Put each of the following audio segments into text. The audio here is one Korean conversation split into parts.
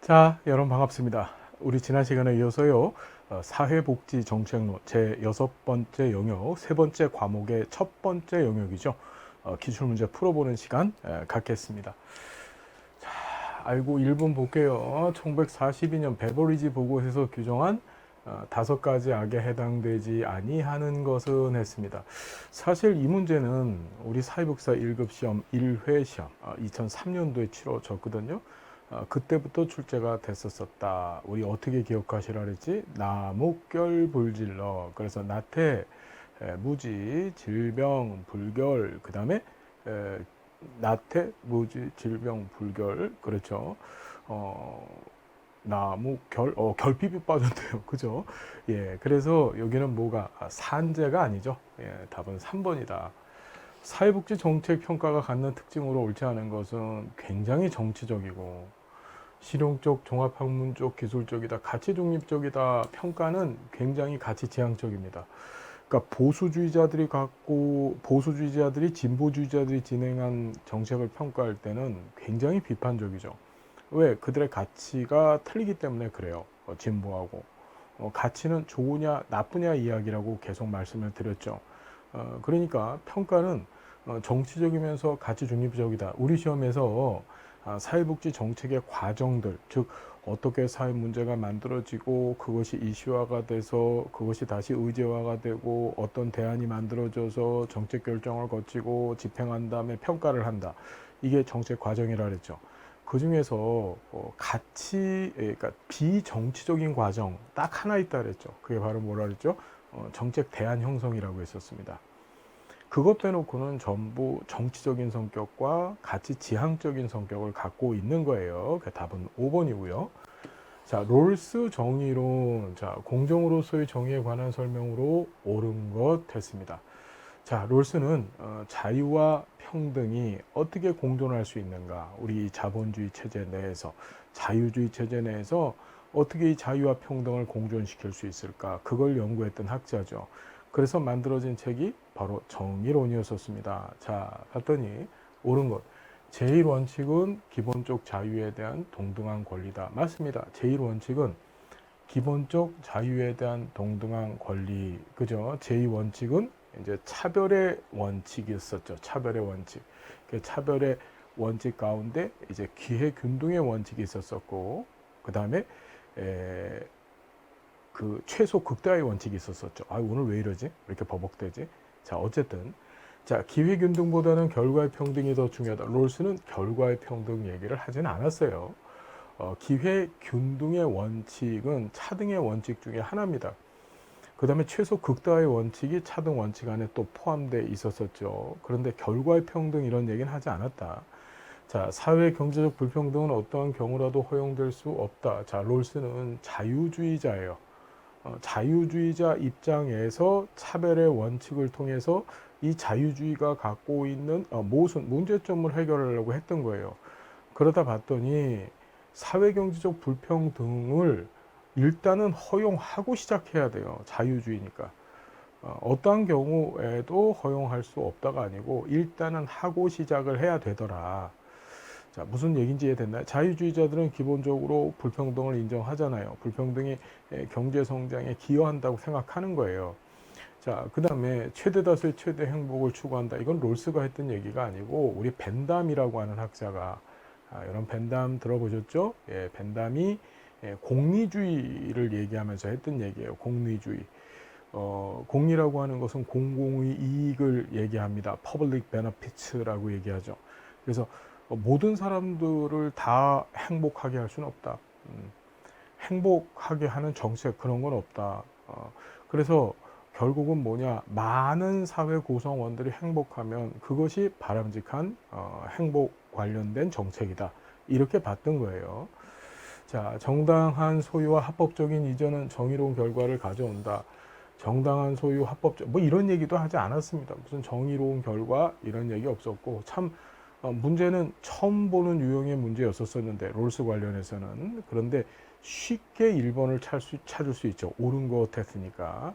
자, 여러분 반갑습니다. 우리 지난 시간에 이어서요, 사회복지 정책론 제6번째 영역, 세 번째 과목의 첫 번째 영역이죠. 기출문제 풀어보는 시간 갖겠습니다. 자, 알고 1번 볼게요. 1942년 베버리지 보고서에서 규정한 5가지 악에 해당되지 아니하는 것은 했습니다. 사실 이 문제는 우리 사회복사 1급 시험 1회 시험 2003년도에 치러졌거든요. 그때부터 출제가 됐었다. 우리 어떻게 기억하시라 그랬지? 나목결 불질러. 그래서 나태, 무지, 질병, 불결. 그 다음에 나태, 무지, 질병, 불결. 그렇죠. 나무결, 결핍이 빠졌네요. 그죠? 예, 그래서 여기는 뭐가? 산재가 아니죠. 예, 답은 3번이다. 사회복지 정책 평가가 갖는 특징으로 옳지 않은 것은 굉장히 정치적이고 실용적, 종합학문적, 기술적이다, 가치 중립적이다. 평가는 굉장히 가치 지향적입니다. 그러니까 보수주의자들이 진보주의자들이 진행한 정책을 평가할 때는 굉장히 비판적이죠. 왜? 그들의 가치가 틀리기 때문에 그래요. 진보하고. 가치는 좋으냐 나쁘냐 이야기라고 계속 말씀을 드렸죠. 그러니까 평가는 정치적이면서 가치 중립적이다. 우리 시험에서 사회복지 정책의 과정들, 즉 어떻게 사회 문제가 만들어지고 그것이 이슈화가 돼서 그것이 다시 의제화가 되고 어떤 대안이 만들어져서 정책 결정을 거치고 집행한 다음에 평가를 한다. 이게 정책 과정이라 그랬죠. 그 중에서 그러니까 비정치적인 과정 딱 하나 있다 그랬죠. 그게 바로 뭐라 그랬죠? 정책 대안 형성이라고 했었습니다. 그것 빼놓고는 전부 정치적인 성격과 가치 지향적인 성격을 갖고 있는 거예요. 그 답은 5번이고요. 자, 롤스 정의론. 자, 공정으로서의 정의에 관한 설명으로 옳은 것 했습니다. 자, 롤스는 자유와 평등이 어떻게 공존할 수 있는가? 우리 자본주의 체제 내에서, 자유주의 체제 내에서 어떻게 이 자유와 평등을 공존시킬 수 있을까? 그걸 연구했던 학자죠. 그래서 만들어진 책이 바로 정의론이었었습니다. 자, 봤더니 옳은 것. 제1원칙은 기본적 자유에 대한 동등한 권리다. 맞습니다. 제1원칙은 기본적 자유에 대한 동등한 권리. 그죠? 제2원칙은 이제 차별의 원칙이 있었죠. 차별의 원칙. 그 차별의 원칙 가운데 이제 기회 균등의 원칙이 있었었고, 그 다음에 그 최소 극다의 원칙이 있었었죠. 아, 오늘 왜 이러지? 왜 이렇게 버벅대지? 자, 어쨌든 자, 기회 균등보다는 결과의 평등이 더 중요하다. 롤스는 결과의 평등 얘기를 하진 않았어요. 기회 균등의 원칙은 차등의 원칙 중에 하나입니다. 그 다음에 최소 극다의 원칙이 차등 원칙 안에 또 포함되어 있었었죠. 그런데 결과의 평등 이런 얘기는 하지 않았다. 자, 사회 경제적 불평등은 어떠한 경우라도 허용될 수 없다. 자, 롤스는 자유주의자예요. 자유주의자 입장에서 차별의 원칙을 통해서 이 자유주의가 갖고 있는 모순, 문제점을 해결하려고 했던 거예요. 그러다 봤더니 사회경제적 불평등을 일단은 허용하고 시작해야 돼요. 자유주의니까. 어떠한 경우에도 허용할 수 없다가 아니고 일단은 하고 시작을 해야 되더라. 자, 무슨 얘기인지 이해됐나요? 자유주의자들은 기본적으로 불평등을 인정하잖아요. 불평등이 경제 성장에 기여한다고 생각하는 거예요. 자, 그 다음에 최대 다수의 최대 행복을 추구한다. 이건 롤스가 했던 얘기가 아니고 우리 벤담이라고 하는 학자가 이런 벤담 들어보셨죠? 예, 벤담이 공리주의를 얘기하면서 했던 얘기예요. 공리주의. 공리라고 하는 것은 공공의 이익을 얘기합니다. Public benefits라고 얘기하죠. 그래서 모든 사람들을 다 행복하게 할 수는 없다. 행복하게 하는 정책 그런 건 없다. 그래서 결국은 뭐냐, 많은 사회 구성원들이 행복하면 그것이 바람직한 행복 관련된 정책이다. 이렇게 봤던 거예요. 자, 정당한 소유와 합법적인 이전은 정의로운 결과를 가져온다. 정당한 소유, 합법적, 뭐 이런 얘기도 하지 않았습니다. 무슨 정의로운 결과 이런 얘기 없었고, 참 문제는 처음 보는 유형의 문제였었는데 롤스 관련해서는. 그런데 쉽게 1번을 찾을 수 있죠. 옳은 것 했으니까.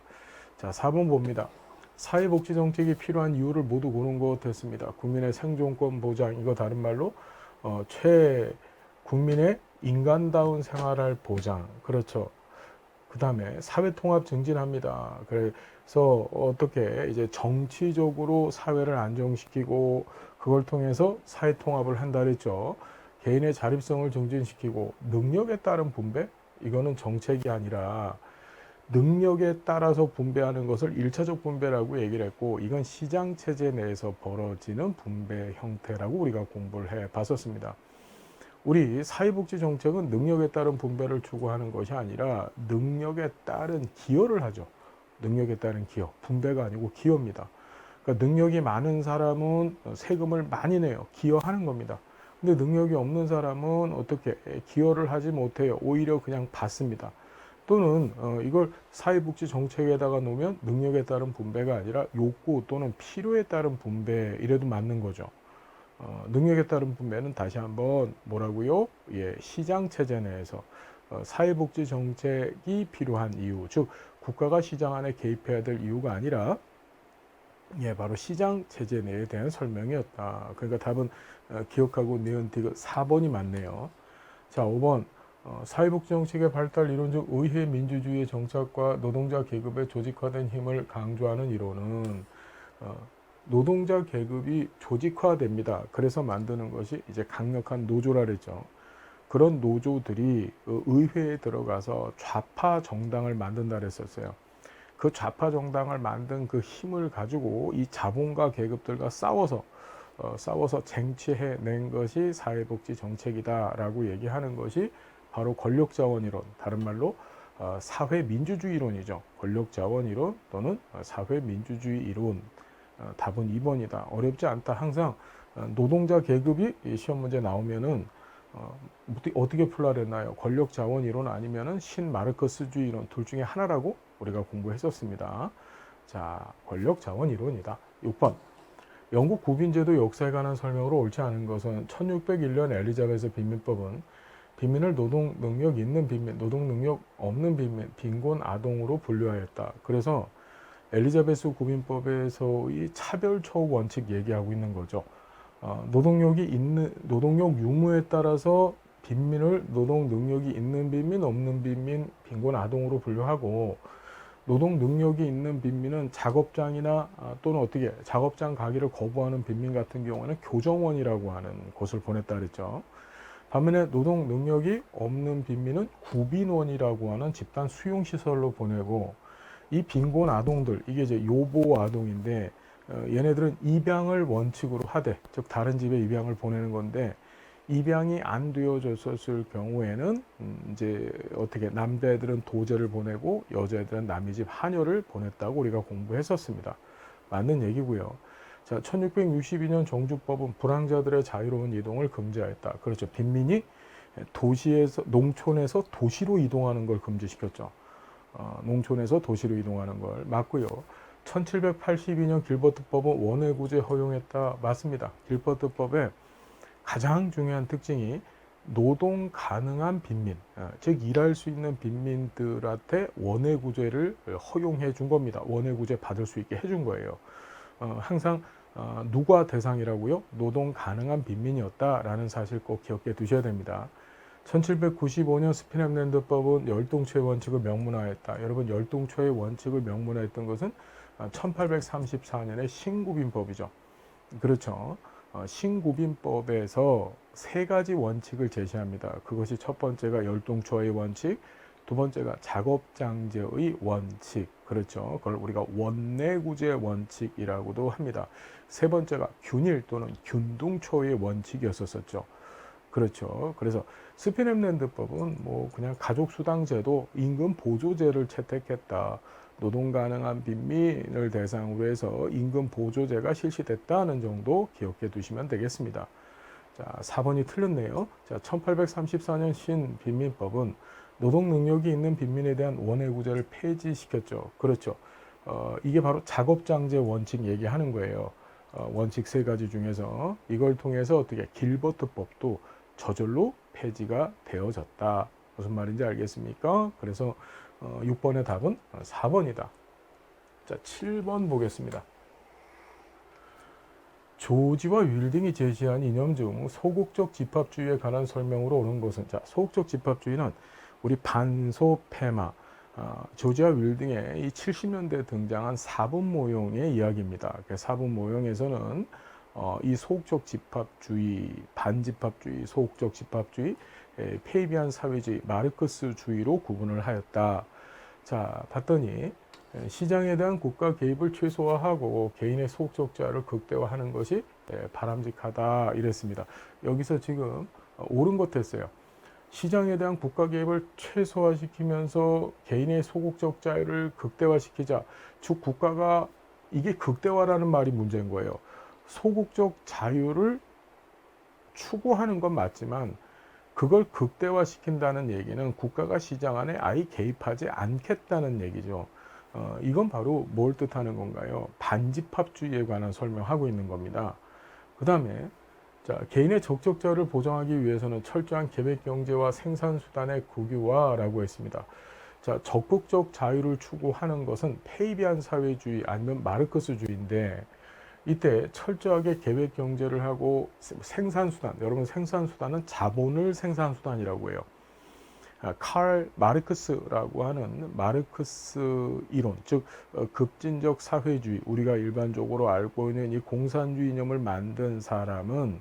자, 4번 봅니다. 사회복지 정책이 필요한 이유를 모두 고른 것 했습니다. 국민의 생존권 보장, 이거 다른 말로 국민의 인간다운 생활할 보장, 그렇죠. 그 다음에 사회통합 증진합니다. 그래서 어떻게 이제 정치적으로 사회를 안정시키고 그걸 통해서 사회통합을 한다 그랬죠. 개인의 자립성을 증진시키고 능력에 따른 분배, 이거는 정책이 아니라 능력에 따라서 분배하는 것을 일차적 분배라고 얘기를 했고, 이건 시장 체제 내에서 벌어지는 분배 형태라고 우리가 공부를 해 봤었습니다. 우리 사회복지 정책은 능력에 따른 분배를 추구하는 것이 아니라 능력에 따른 기여를 하죠. 능력에 따른 기여, 분배가 아니고 기여입니다. 그러니까 능력이 많은 사람은 세금을 많이 내요. 기여하는 겁니다. 근데 능력이 없는 사람은 어떻게 기여를 하지 못해요. 오히려 그냥 받습니다. 또는 이걸 사회복지 정책에다가 놓으면 능력에 따른 분배가 아니라 욕구 또는 필요에 따른 분배, 이래도 맞는 거죠. 능력에 따른 분배는 다시 한번 뭐라고요? 예, 시장 체제 내에서 사회복지 정책이 필요한 이유, 즉 국가가 시장 안에 개입해야 될 이유가 아니라 예, 바로 시장 체제 내에 대한 설명이었다. 그러니까 답은 기억하고 니은티그 4번이 맞네요. 자, 5번. 사회복지 정책의 발달 이론적 의회 민주주의의 정착과 노동자 계급의 조직화된 힘을 강조하는 이론은 노동자 계급이 조직화됩니다. 그래서 만드는 것이 이제 강력한 노조라 그랬죠. 그런 노조들이 의회에 들어가서 좌파 정당을 만든다 그랬었어요. 그 좌파 정당을 만든 그 힘을 가지고 이 자본가 계급들과 싸워서 쟁취해낸 것이 사회복지 정책이다라고 얘기하는 것이 바로 권력자원이론, 다른 말로 사회민주주의 이론이죠. 권력자원이론 또는 사회민주주의 이론. 답은 2번이다. 어렵지 않다. 항상 노동자 계급이 시험 문제 나오면은 어떻게 풀라 그랬나요? 권력자원이론 아니면은 신마르크스주의 이론, 둘 중에 하나라고 우리가 공부했었습니다. 자, 권력자원이론이다. 6번. 영국 국빈제도 역사에 관한 설명으로 옳지 않은 것은 1601년 엘리자베스 빈민법은 빈민을 노동 능력 있는 빈민, 노동 능력 없는 빈민, 빈곤 아동으로 분류하였다. 그래서 엘리자베스 국민법에서의 차별 처우 원칙 얘기하고 있는 거죠. 노동력 유무에 따라서 빈민을 노동 능력이 있는 빈민, 없는 빈민, 빈곤 아동으로 분류하고, 노동 능력이 있는 빈민은 작업장이나 또는 어떻게 작업장 가기를 거부하는 빈민 같은 경우는 교정원이라고 하는 곳을 보냈다 그랬죠. 반면에 노동 능력이 없는 빈민은 구빈원이라고 하는 집단 수용시설로 보내고, 이 빈곤 아동들, 이게 이제 요보 아동인데 얘네들은 입양을 원칙으로 하되, 즉 다른 집에 입양을 보내는 건데, 입양이 안 되어졌을 경우에는 이제 어떻게 남자애들은 도제를 보내고 여자애들은 남의 집 하녀를 보냈다고 우리가 공부했었습니다. 맞는 얘기고요. 자, 1662년 정주법은 불황자들의 자유로운 이동을 금지하였다. 그렇죠. 빈민이 농촌에서 도시로 이동하는 걸 금지시켰죠. 농촌에서 도시로 이동하는 걸 맞고요. 1782년 길버트법은 원외구제 허용했다. 맞습니다. 길버트법의 가장 중요한 특징이 노동 가능한 빈민, 즉 일할 수 있는 빈민들한테 원외구제를 허용해 준 겁니다. 원외구제 받을 수 있게 해준 거예요. 항상 누가 대상이라고요? 노동 가능한 빈민이었다라는 사실 꼭 기억해 두셔야 됩니다. 1795년 스피넴랜드법은 열동초의 원칙을 명문화했다. 여러분, 열동초의 원칙을 명문화했던 것은 1834년의 신구빈법이죠. 그렇죠. 신구빈법에서 세 가지 원칙을 제시합니다. 그것이 첫 번째가 열동초의 원칙, 두 번째가 작업장제의 원칙, 그렇죠. 그걸 우리가 원내구제 원칙이라고도 합니다. 세 번째가 균일 또는 균등초의 원칙이었었죠. 그렇죠. 그래서 스피넴랜드법은 뭐 그냥 가족수당제도, 임금 보조제를 채택했다. 노동 가능한 빈민을 대상으로 해서 임금 보조제가 실시됐다는 정도 기억해 두시면 되겠습니다. 자, 4번이 틀렸네요. 자, 1834년 신빈민법은 노동 능력이 있는 빈민에 대한 원외구제를 폐지시켰죠. 그렇죠. 이게 바로 작업장제 원칙 얘기하는 거예요. 원칙 세 가지 중에서 이걸 통해서 어떻게 길버트법도 저절로 폐지가 되어졌다. 무슨 말인지 알겠습니까? 그래서 6번의 답은 4번이다. 자, 7번 보겠습니다. 조지와 윌딩이 제시한 이념 중 소극적 집합주의에 관한 설명으로 오는 것은, 자, 소극적 집합주의는 우리 반소페마, 조지와 윌딩의 이 70년대에 등장한 사분 모형의 이야기입니다. 그 사분 모형에서는 이 소극적 집합주의, 반집합주의, 소극적 집합주의, 페이비안 사회주의, 마르크스주의로 구분을 하였다. 자, 봤더니 시장에 대한 국가 개입을 최소화하고 개인의 소극적 자유를 극대화하는 것이 바람직하다 이랬습니다. 여기서 지금 옳은 것 했어요. 시장에 대한 국가 개입을 최소화시키면서 개인의 소극적 자유를 극대화시키자. 즉 국가가 이게 극대화라는 말이 문제인 거예요. 소극적 자유를 추구하는 건 맞지만 그걸 극대화시킨다는 얘기는 국가가 시장 안에 아예 개입하지 않겠다는 얘기죠. 이건 바로 뭘 뜻하는 건가요? 반집합주의에 관한 설명하고 있는 겁니다. 그 다음에 자, 개인의 적적자를 보장하기 위해서는 철저한 계획경제와 생산수단의 국유화라고 했습니다. 자, 적극적 자유를 추구하는 것은 페이비안 사회주의 아니면 마르크스주의인데 이때 철저하게 계획경제를 하고 생산수단, 여러분 생산수단은 자본을 생산수단이라고 해요. 칼 마르크스라고 하는 마르크스 이론, 즉 급진적 사회주의, 우리가 일반적으로 알고 있는 이 공산주의 이념을 만든 사람은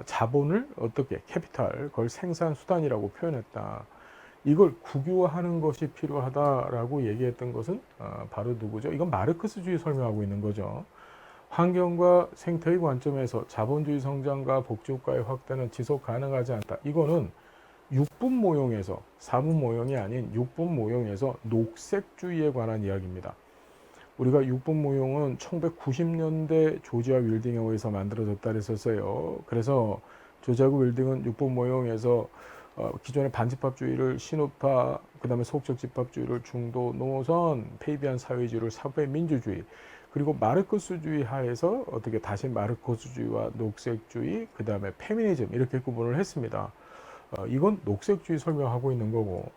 자본을 어떻게 캐피탈, 그걸 생산수단이라고 표현했다. 이걸 국유화하는 것이 필요하다라고 얘기했던 것은 바로 누구죠? 이건 마르크스주의 설명하고 있는 거죠. 환경과 생태의 관점에서 자본주의 성장과 복지국가의 확대는 지속 가능하지 않다. 이거는 6분 모형에서 4분 모형이 아닌 6분 모형에서 녹색주의에 관한 이야기입니다. 우리가 6분 모형은 1990년대 조지와 윌딩에 의해서 만들어졌다 그랬었어요. 그래서 조지와 윌딩은 6분 모형에서 기존의 반집합주의를 신우파, 그 다음에 소극적 집합주의를 중도 노선, 페이비안 사회주의를 사회민주주의, 그리고 마르크스주의 하에서 어떻게 다시 마르크스주의와 녹색주의, 그 다음에 페미니즘 이렇게 구분을 했습니다. 이건 녹색주의 설명하고 있는 거고,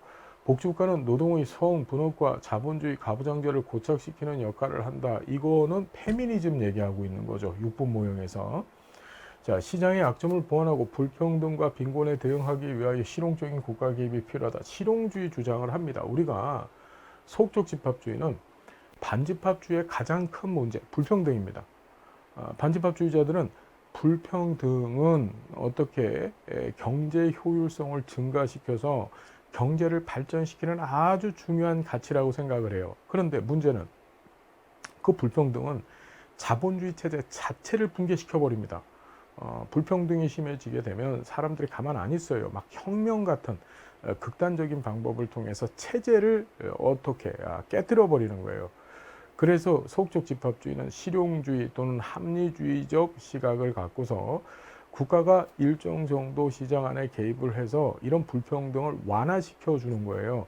복지국가는 노동의 성, 분업과 자본주의 가부장제를 고착시키는 역할을 한다. 이거는 페미니즘 얘기하고 있는 거죠. 6분 모형에서. 자, 시장의 약점을 보완하고 불평등과 빈곤에 대응하기 위하여 실용적인 국가 개입이 필요하다. 실용주의 주장을 합니다. 우리가 소극적 집합주의는 반집합주의의 가장 큰 문제, 불평등입니다. 반집합주의자들은 불평등은 어떻게 경제 효율성을 증가시켜서 경제를 발전시키는 아주 중요한 가치라고 생각을 해요. 그런데 문제는 그 불평등은 자본주의 체제 자체를 붕괴시켜 버립니다. 불평등이 심해지게 되면 사람들이 가만 안 있어요. 막 혁명 같은 극단적인 방법을 통해서 체제를 어떻게 깨뜨려 버리는 거예요. 그래서 소극적 집합주의는 실용주의 또는 합리주의적 시각을 갖고서 국가가 일정 정도 시장 안에 개입을 해서 이런 불평등을 완화시켜 주는 거예요.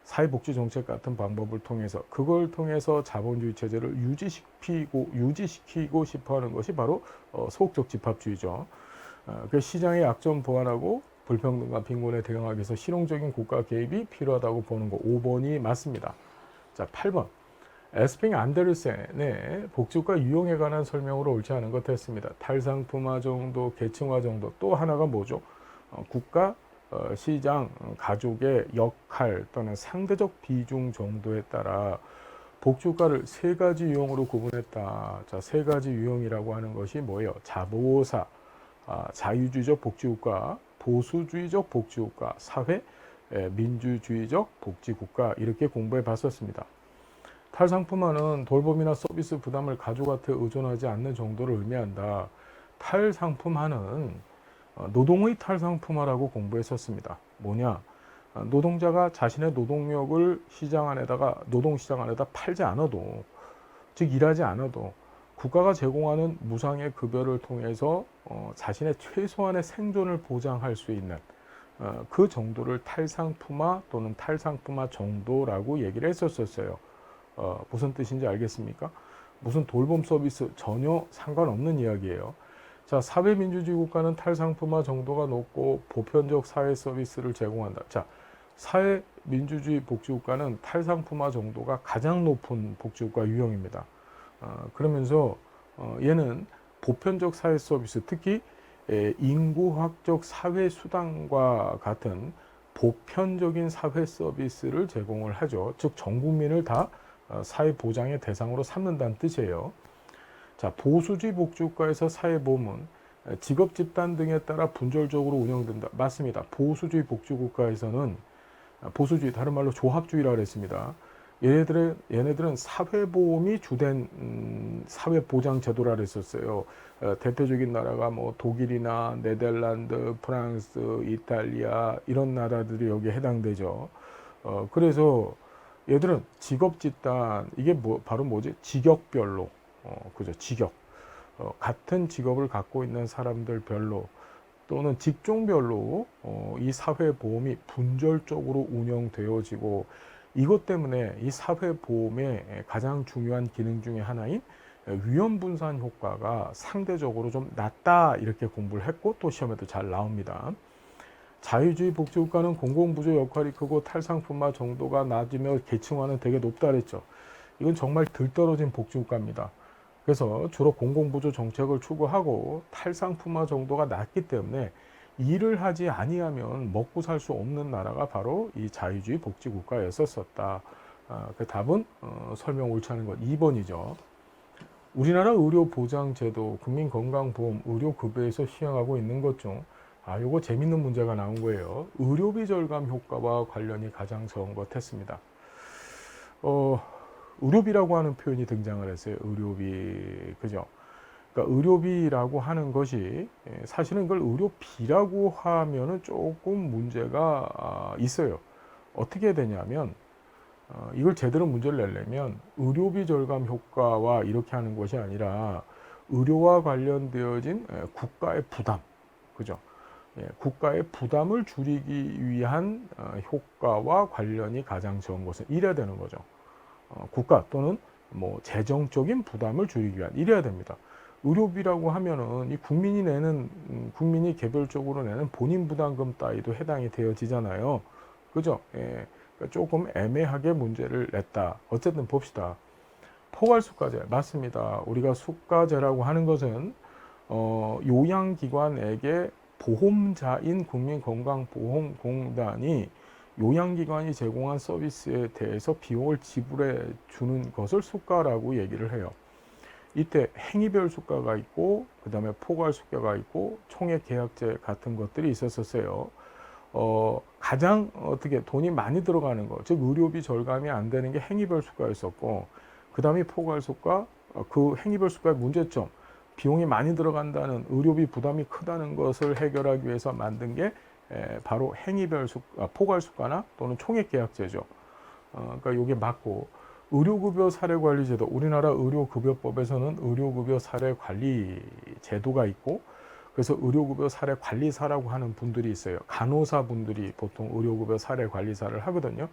사회복지정책 같은 방법을 통해서, 그걸 통해서 자본주의 체제를 유지시키고 싶어 하는 것이 바로 소극적 집합주의죠. 그 시장의 약점 보완하고 불평등과 빈곤에 대응하기 위해서 실용적인 국가 개입이 필요하다고 보는 거 5번이 맞습니다. 자, 8번. 에스핑 안데르센의 복지국가 유형에 관한 설명으로 옳지 않은 것 했습니다. 탈상품화 정도, 계층화 정도, 또 하나가 뭐죠? 국가, 시장, 가족의 역할 또는 상대적 비중 정도에 따라 복지국가를 세 가지 유형으로 구분했다. 자, 세 가지 유형이라고 하는 것이 뭐예요? 자보사, 자유주의적 복지국가, 보수주의적 복지국가, 사회, 민주주의적 복지국가, 이렇게 공부해 봤었습니다. 탈상품화는 돌봄이나 서비스 부담을 가족한테 의존하지 않는 정도를 의미한다. 탈상품화는 노동의 탈상품화라고 공부했었습니다. 뭐냐? 노동자가 자신의 노동력을 노동시장 안에다 팔지 않아도, 즉 일하지 않아도 국가가 제공하는 무상의 급여를 통해서 자신의 최소한의 생존을 보장할 수 있는 그 정도를 탈상품화 또는 탈상품화 정도라고 얘기를 했었어요. 무슨 뜻인지 알겠습니까? 무슨 돌봄 서비스 전혀 상관없는 이야기예요. 자, 사회민주주의 국가는 탈상품화 정도가 높고 보편적 사회 서비스를 제공한다. 자, 사회민주주의 복지국가는 탈상품화 정도가 가장 높은 복지국가 유형입니다. 그러면서 얘는 보편적 사회 서비스, 특히 인구학적 사회 수단과 같은 보편적인 사회 서비스를 제공을 하죠. 즉 전 국민을 다 사회 보장의 대상으로 삼는다는 뜻이에요. 자, 보수주의 복지국가에서 사회보험은 직업 집단 등에 따라 분절적으로 운영된다. 맞습니다. 보수주의 복지국가에서는 보수주의, 다른 말로 조합주의라고 했습니다. 얘네들은 사회보험이 주된 사회보장제도라 그랬었어요. 대표적인 나라가 뭐 독일이나 네덜란드, 프랑스, 이탈리아 이런 나라들이 여기에 해당되죠. 그래서 얘들은 직업 집단, 이게 바로 뭐지? 직역별로, 그죠? 직역. 같은 직업을 갖고 있는 사람들별로 또는 직종별로 이 사회보험이 분절적으로 운영되어지고, 이것 때문에 이 사회보험의 가장 중요한 기능 중에 하나인 위험분산 효과가 상대적으로 좀 낮다, 이렇게 공부를 했고 또 시험에도 잘 나옵니다. 자유주의 복지국가는 공공부조 역할이 크고 탈상품화 정도가 낮으며 계층화는 되게 높다 그랬죠. 이건 정말 들떨어진 복지국가입니다. 그래서 주로 공공부조 정책을 추구하고 탈상품화 정도가 낮기 때문에 일을 하지 아니하면 먹고 살 수 없는 나라가 바로 이 자유주의 복지국가였었다. 그 답은 설명 옳지 않은 것 2번이죠. 우리나라 의료보장제도, 국민건강보험, 의료급여에서 시행하고 있는 것 중 요거 재밌는 문제가 나온 거예요. 의료비 절감 효과와 관련이 가장 적은 것 했습니다. 의료비라고 하는 표현이 등장을 했어요. 의료비, 그죠? 그러니까 의료비라고 하는 것이 사실은 그걸 의료비라고 하면은 조금 문제가 있어요. 어떻게 되냐면 이걸 제대로 문제를 내려면 의료비 절감 효과와 이렇게 하는 것이 아니라 의료와 관련되어진 국가의 부담, 그죠? 국가의 부담을 줄이기 위한 효과와 관련이 가장 적은 것은 이래야 되는 거죠. 국가 또는 뭐 재정적인 부담을 줄이기 위한, 이래야 됩니다. 의료비라고 하면은 이 국민이 개별적으로 내는 본인 부담금 따위도 해당이 되어지잖아요. 그죠? 그러니까 조금 애매하게 문제를 냈다. 어쨌든 봅시다. 포괄수가제, 맞습니다. 우리가 수가제라고 하는 것은 요양기관에게 보험자인 국민건강보험공단이 요양기관이 제공한 서비스에 대해서 비용을 지불해 주는 것을 수가라고 얘기를 해요. 이때 행위별 수가가 있고, 그 다음에 포괄수가가 있고, 총액계약제 같은 것들이 있었어요. 가장 돈이 많이 들어가는 것, 즉 의료비 절감이 안 되는 게 행위별 수가였었고, 그 다음에 포괄수가, 그 행위별 수가의 문제점, 비용이 많이 들어간다는, 의료비 부담이 크다는 것을 해결하기 위해서 만든 게 바로 행위별 포괄수가나 또는 총액계약제죠. 그러니까 이게 맞고, 의료급여 사례관리제도, 우리나라 의료급여법에서는 의료급여 사례관리제도가 있고, 그래서 의료급여 사례관리사라고 하는 분들이 있어요. 간호사분들이 보통 의료급여 사례관리사를 하거든요.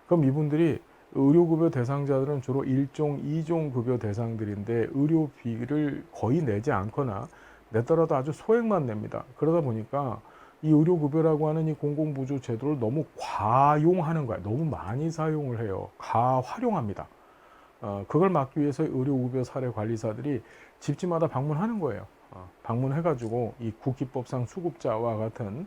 그럼 이분들이 의료급여 대상자들은 주로 1종, 2종 급여 대상들인데 의료비를 거의 내지 않거나 내더라도 아주 소액만 냅니다. 그러다 보니까 이 의료급여라고 하는 이 공공부조 제도를 너무 과용하는 거야. 너무 많이 사용을 해요. 과활용합니다. 그걸 막기 위해서 의료급여 사례관리사들이 집집마다 방문하는 거예요. 방문해가지고 이 국기법상 수급자와 같은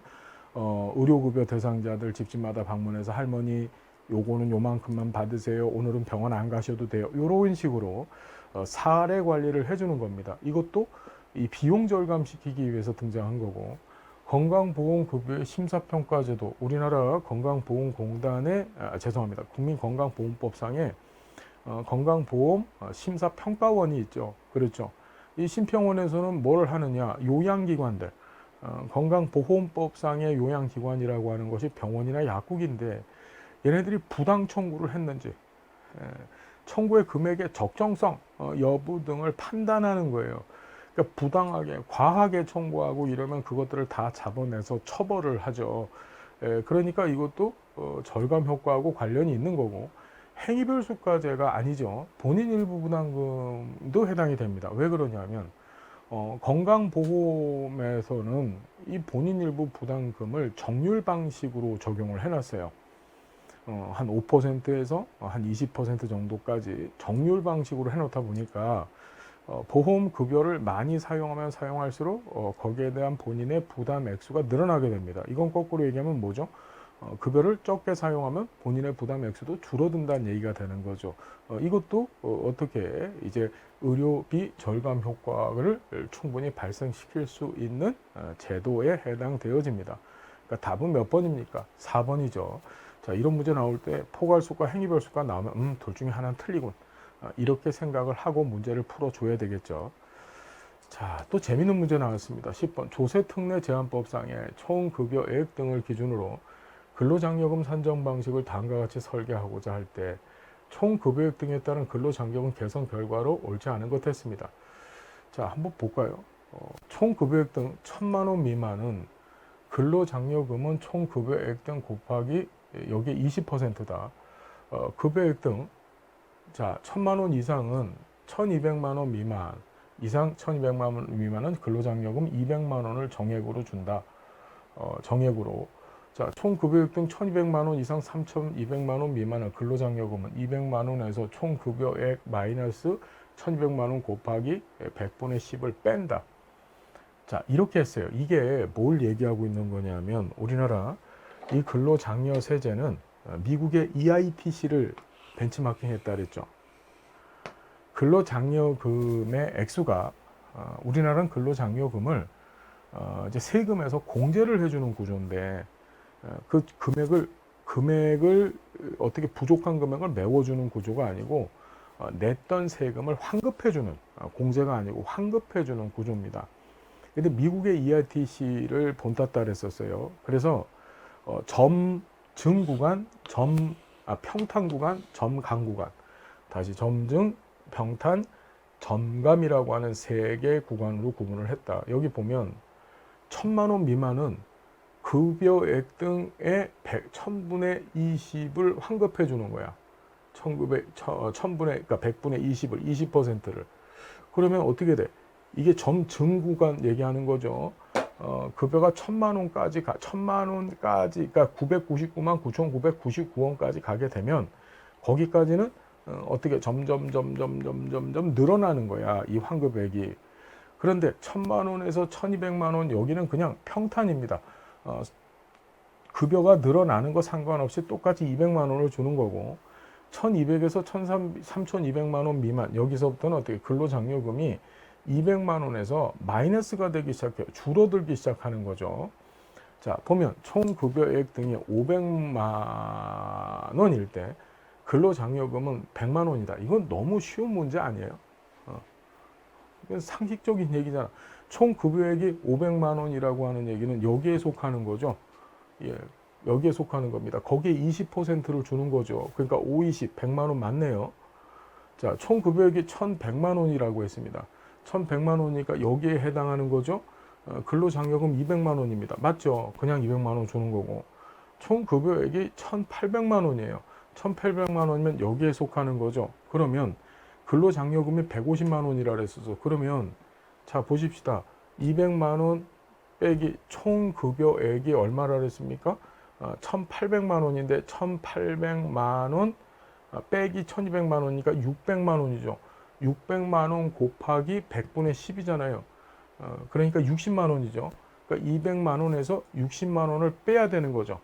의료급여 대상자들 집집마다 방문해서 할머니 요거는 요만큼만 받으세요. 오늘은 병원 안 가셔도 돼요. 이런 식으로 사례 관리를 해주는 겁니다. 이것도 이 비용 절감시키기 위해서 등장한 거고, 건강보험급여의 심사평가제도, 우리나라 건강보험공단의 죄송합니다. 국민건강보험법상에 건강보험 심사평가원이 있죠. 그렇죠. 이 심평원에서는 뭘 하느냐? 요양기관들, 건강보험법상의 요양기관이라고 하는 것이 병원이나 약국인데 얘네들이 부당 청구를 했는지, 청구의 금액의 적정성 여부 등을 판단하는 거예요. 그러니까 부당하게, 과하게 청구하고 이러면 그것들을 다 잡아내서 처벌을 하죠. 그러니까 이것도 절감 효과하고 관련이 있는 거고, 행위별 수가제가 아니죠. 본인 일부 부담금도 해당이 됩니다. 왜 그러냐면 건강보험에서는 이 본인 일부 부담금을 정률 방식으로 적용을 해놨어요. 한 5%에서 한 20% 정도까지 정률 방식으로 해놓다 보니까 보험급여를 많이 사용하면 사용할수록 거기에 대한 본인의 부담 액수가 늘어나게 됩니다. 이건 거꾸로 얘기하면 뭐죠? 급여를 적게 사용하면 본인의 부담 액수도 줄어든다는 얘기가 되는 거죠. 이것도 어떻게 이제 의료비 절감 효과를 충분히 발생시킬 수 있는 제도에 해당되어집니다. 그러니까 답은 몇 번입니까? 4번이죠. 자, 이런 문제 나올 때 포괄수가 행위별수가 나오면 둘 중에 하나는 틀리군. 이렇게 생각을 하고 문제를 풀어줘야 되겠죠. 자, 또 재밌는 문제 나왔습니다. 10번 조세특례제한법상의 총급여액 등을 기준으로 근로장려금 산정 방식을 다음과 같이 설계하고자 할 때 총급여액 등에 따른 근로장려금 개선 결과로 옳지 않은 것 했습니다. 자, 한번 볼까요? 총급여액 등 1,000만 원 미만은 근로장려금은 총급여액 등 곱하기 여기 20%다. 급여액 등 자, 1,000만 원 이상은 1,200만 원 미만 이상 1,200만 원 미만은 근로장려금 200만 원을 정액으로 준다. 정액으로. 자, 총급여액 등 1,200만 원 이상 3,200만 원 미만은 근로장려금은 200만 원에서 총급여액 마이너스 1,200만 원 곱하기 100분의 10을 뺀다. 자, 이렇게 했어요. 이게 뭘 얘기하고 있는 거냐면 우리나라 이 근로장려 세제는 미국의 EITC를 벤치마킹 했다 그랬죠. 근로장려금의 액수가 우리나라는 근로장려금을 이제 세금에서 공제를 해주는 구조인데 그 금액을 어떻게 부족한 금액을 메워주는 구조가 아니고 냈던 세금을 환급해주는 공제가 아니고 환급해주는 구조입니다. 근데 미국의 EITC를 본땄다 그랬었어요. 그래서 점증 구간, 평탄 구간, 점감 구간, 다시 점증, 평탄, 점감이라고 하는 세 개 구간으로 구분을 했다. 여기 보면 1,000만 원 미만은 급여액 등의 1,000분의 20을 환급해 주는 거야. 1,000분의, 그러니까 100분의 20을, 20%를. 그러면 어떻게 돼? 이게 점증 구간 얘기하는 거죠. 급여가 1,000만 원까지 1,000만 원까지, 그러니까 999만 9,999원까지 가게 되면 거기까지는 어떻게 점점 늘어나는 거야, 이 환급액이. 그런데 1,000만 원에서 1,200만 원 여기는 그냥 평탄입니다. 급여가 늘어나는 거 상관없이 똑같이 200만 원을 주는 거고 1,200에서 3,200만 원 미만 여기서부터는 어떻게 근로장려금이 200만 원에서 마이너스가 되기 시작해요. 줄어들기 시작하는 거죠. 자, 보면 총급여액 등이 500만 원일 때 근로장려금은 100만 원이다. 이건 너무 쉬운 문제 아니에요? 이건 상식적인 얘기잖아. 총급여액이 500만 원이라고 하는 얘기는 여기에 속하는 거죠. 예, 여기에 속하는 겁니다. 거기에 20%를 주는 거죠. 그러니까 5, 20, 100만 원 맞네요. 자, 총급여액이 1,100만 원이라고 했습니다. 1,100만 원이니까 여기에 해당하는 거죠. 근로장려금 200만 원입니다. 맞죠? 그냥 200만 원 주는 거고. 총급여액이 1,800만 원이에요. 1,800만 원이면 여기에 속하는 거죠. 그러면 근로장려금이 150만 원이라 그랬어서 그러면 자 보십시다. 200만 원 빼기 총급여액이 얼마라 그랬습니까? 1,800만 원인데 1,800만 원 빼기 1,200만 원이니까 600만 원이죠. 600만 원 곱하기 100분의 10이잖아요. 그러니까 60만 원이죠. 그러니까 200만 원에서 60만 원을 빼야 되는 거죠.